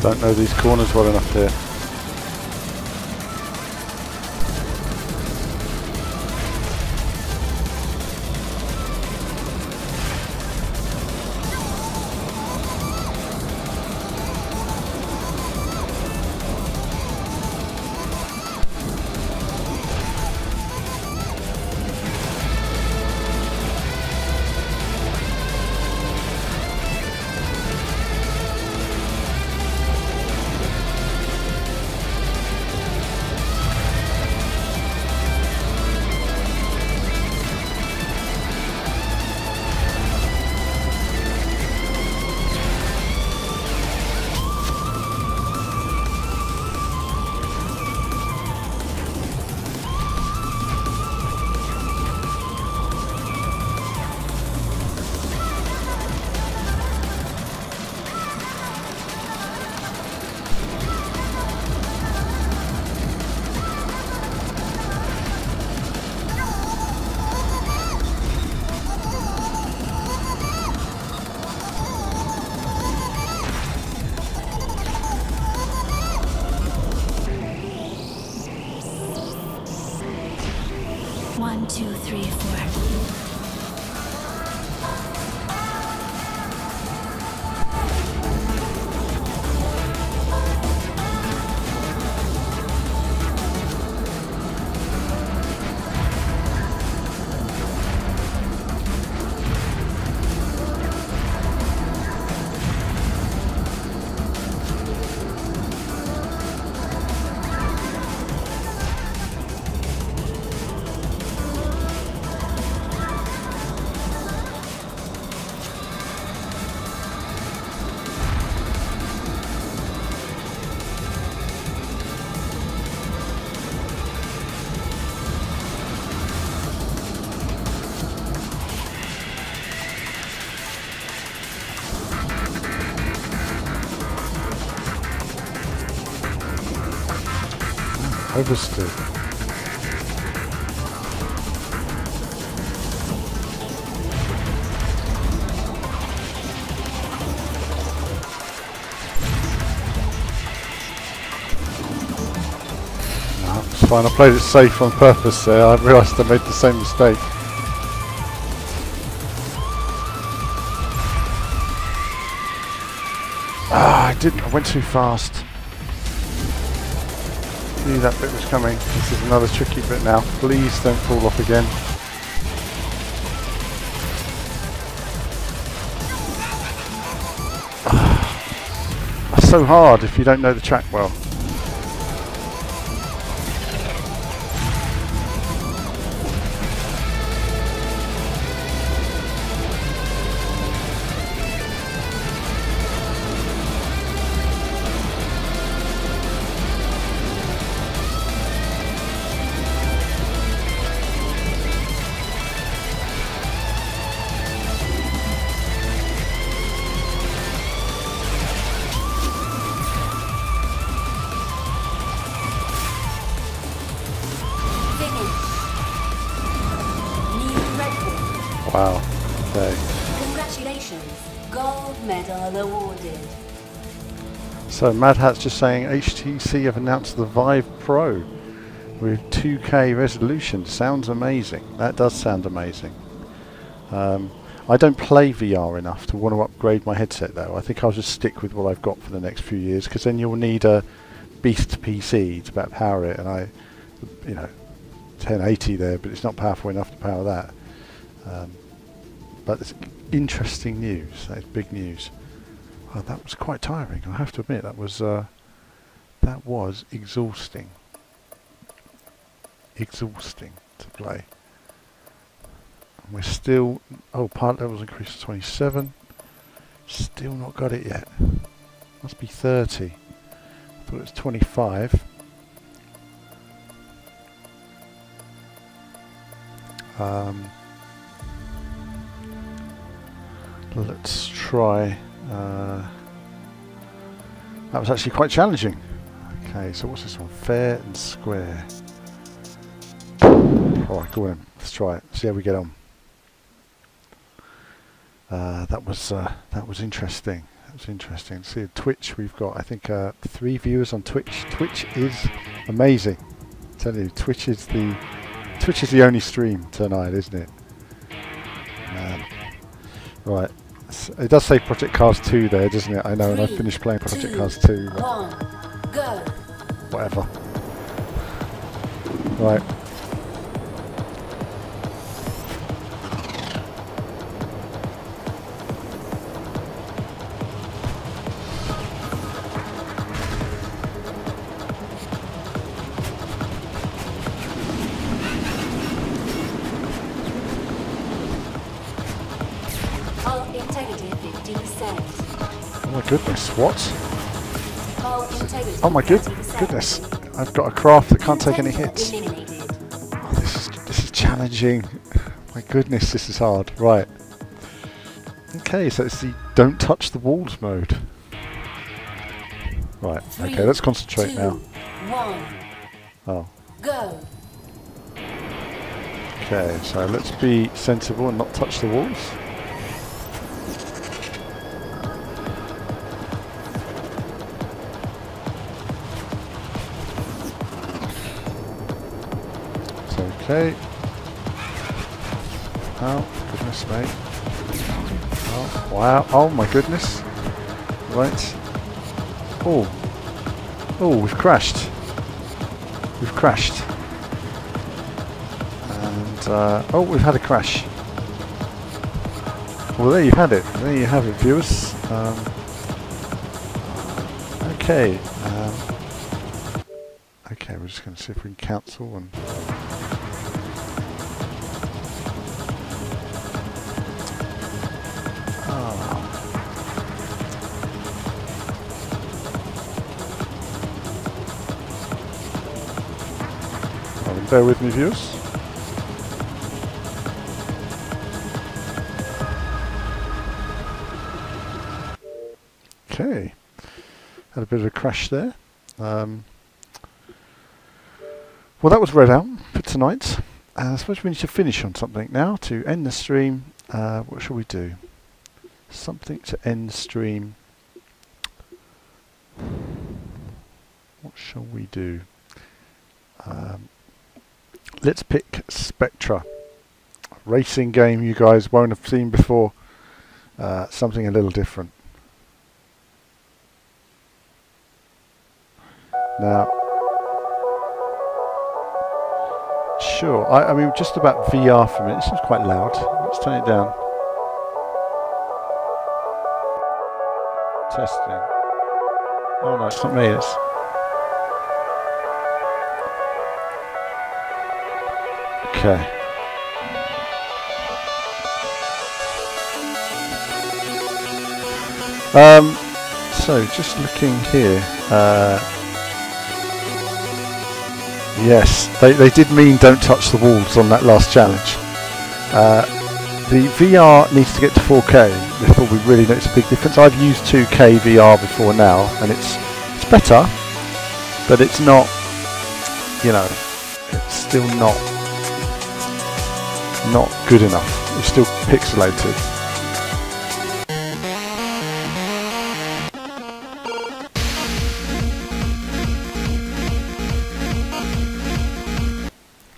Don't know these corners well enough here. 1, 2, 3, 4. Overstood. No, it's fine. I played it safe on purpose there. I realised I made the same mistake. I didn't. I went too fast. Knew that bit was coming. This is another tricky bit now. Please don't fall off again. That's so hard if you don't know the track well. Wow. Okay. Congratulations. Gold medal awarded. So Mad Hat's just saying HTC have announced the Vive Pro with 2K resolution. Sounds amazing. That does sound amazing. I don't play VR enough to want to upgrade my headset though. I think I'll just stick with what I've got for the next few years, because then you'll need a beast PC to power it, and you know, 1080 there, but it's not powerful enough to power that. But it's interesting news. That is big news. Oh, that was quite tiring. I have to admit that was exhausting. Exhausting to play. And we're still. Oh, part levels increased to 27. Still not got it yet. Must be 30. I thought it was 25. Let's try. That was actually quite challenging. Okay, so what's this one? Fair and square. Alright, go on. Let's try it. See how we get on. That was interesting. That was interesting. See, Twitch, we've got, I think, 3 viewers on Twitch. Twitch is amazing. I tell you, Twitch is the only stream tonight, isn't it? Right. It does say Project Cars 2 there, doesn't it? I know, and I finished playing Project Cars 2. One, go. Whatever. Right. Oh my goodness, what? Oh my goodness. I've got a craft that can't take any hits. Oh, this is challenging. My goodness, this is hard. Right. Okay, so it's the don't touch the walls mode. Right, okay, let's concentrate now. 1, oh. Go. Okay, so let's be sensible and not touch the walls. Okay. Oh, goodness me. Oh, wow. Oh, my goodness. Right. Oh. Oh, we've crashed. We've crashed. And, oh, we've had a crash. Well, there you had it. There you have it, viewers. Okay. Okay, we're just going to see if we can cancel and... Bear with me, viewers. Okay, had a bit of a crash there. Well, that was Redout for tonight. I suppose we need to finish on something now to end the stream. What shall we do? Something to end the stream. What shall we do? Let's pick Spectra. A racing game you guys won't have seen before. Something a little different. Now, sure, I mean just about VR for a minute. This is quite loud. Let's turn it down. Testing. Oh no, it's not me, it's... Okay. So just looking here, yes, they did mean don't touch the walls on that last challenge. The VR needs to get to 4K before we really notice a big difference. I've used 2K VR before now, and it's better, but it's not, you know, it's still not good enough. It's still pixelated.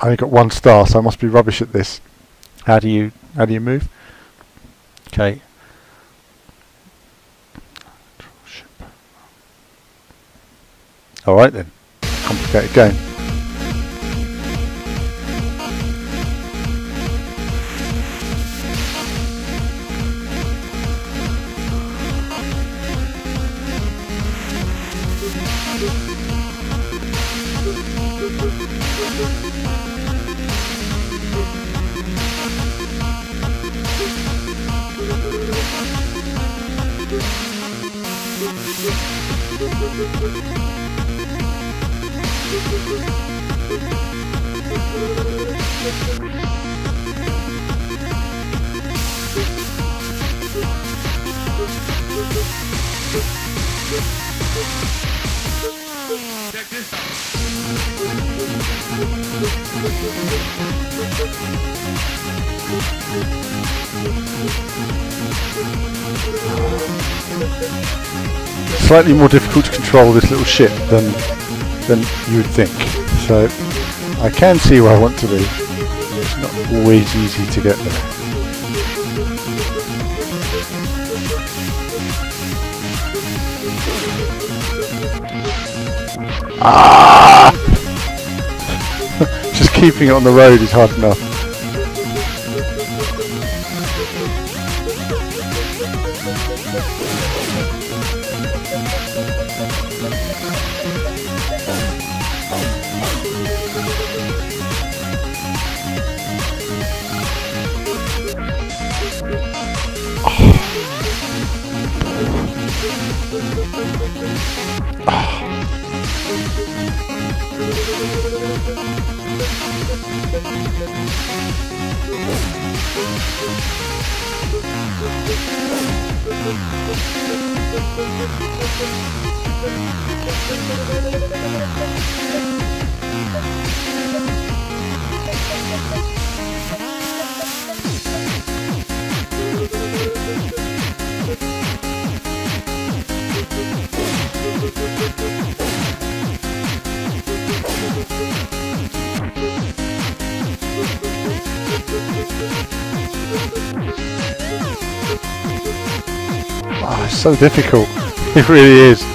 I only got 1 star, so I must be rubbish at this. How do you move? Okay. All right then. Complicated game. Check this out. Slightly more difficult to control this little ship than you would think. So I can see where I want to be. It's not always easy to get there. Ah! Just keeping it on the road is hard enough. Oh, it's so difficult. It really is.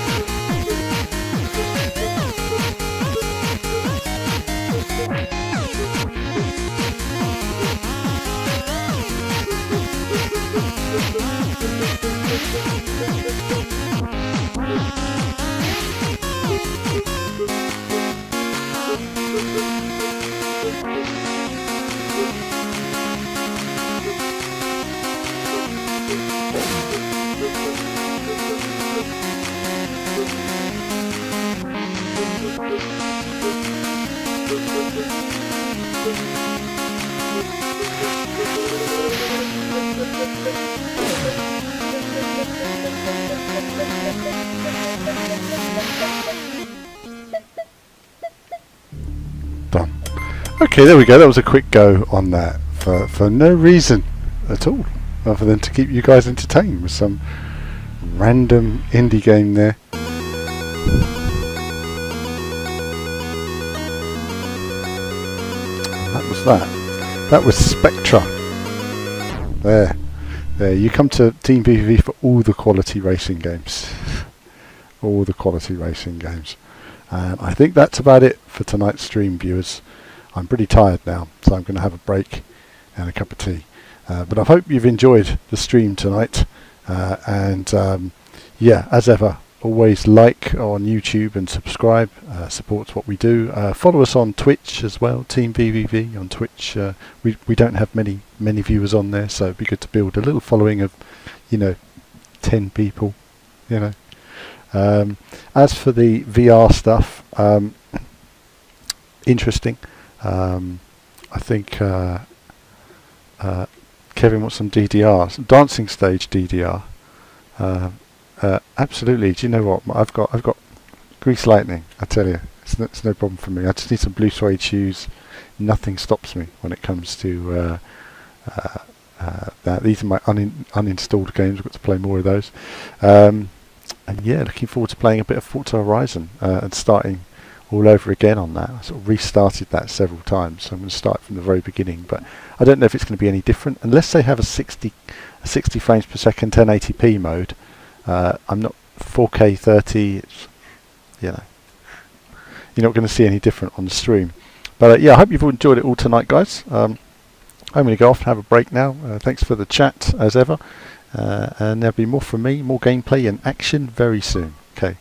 Done. Okay, there we go. That was a quick go on that for no reason at all, other than to keep you guys entertained with some random indie game there. That was that. That was Spectra. There. You come to Team PvP for all the quality racing games. All the quality racing games. I think that's about it for tonight's stream, viewers. I'm pretty tired now, so I'm going to have a break and a cup of tea. But I hope you've enjoyed the stream tonight. Yeah, as ever, always like on YouTube and subscribe. Supports what we do. Follow us on Twitch as well, Team PvP on Twitch. We don't have many viewers on there, so it'd be good to build a little following of, 10 people, As for the VR stuff, interesting. I think Kevin wants some DDR, some dancing stage DDR. Absolutely. Do you know what? I've got grease lightning. I tell you, it's no problem for me. I just need some blue suede shoes. Nothing stops me when it comes to that. These are my uninstalled games. I've got to play more of those. And yeah, looking forward to playing a bit of Forza Horizon and starting all over again on that. I sort of restarted that several times, so I'm going to start from the very beginning. But I don't know if it's going to be any different unless they have a 60 frames per second 1080p mode. I'm not 4K 30. It's, you're not going to see any different on the stream. But yeah, I hope you've all enjoyed it all tonight, guys. I'm going to go off and have a break now. Thanks for the chat as ever. And there'll be more from me, more gameplay and action very soon. Okay.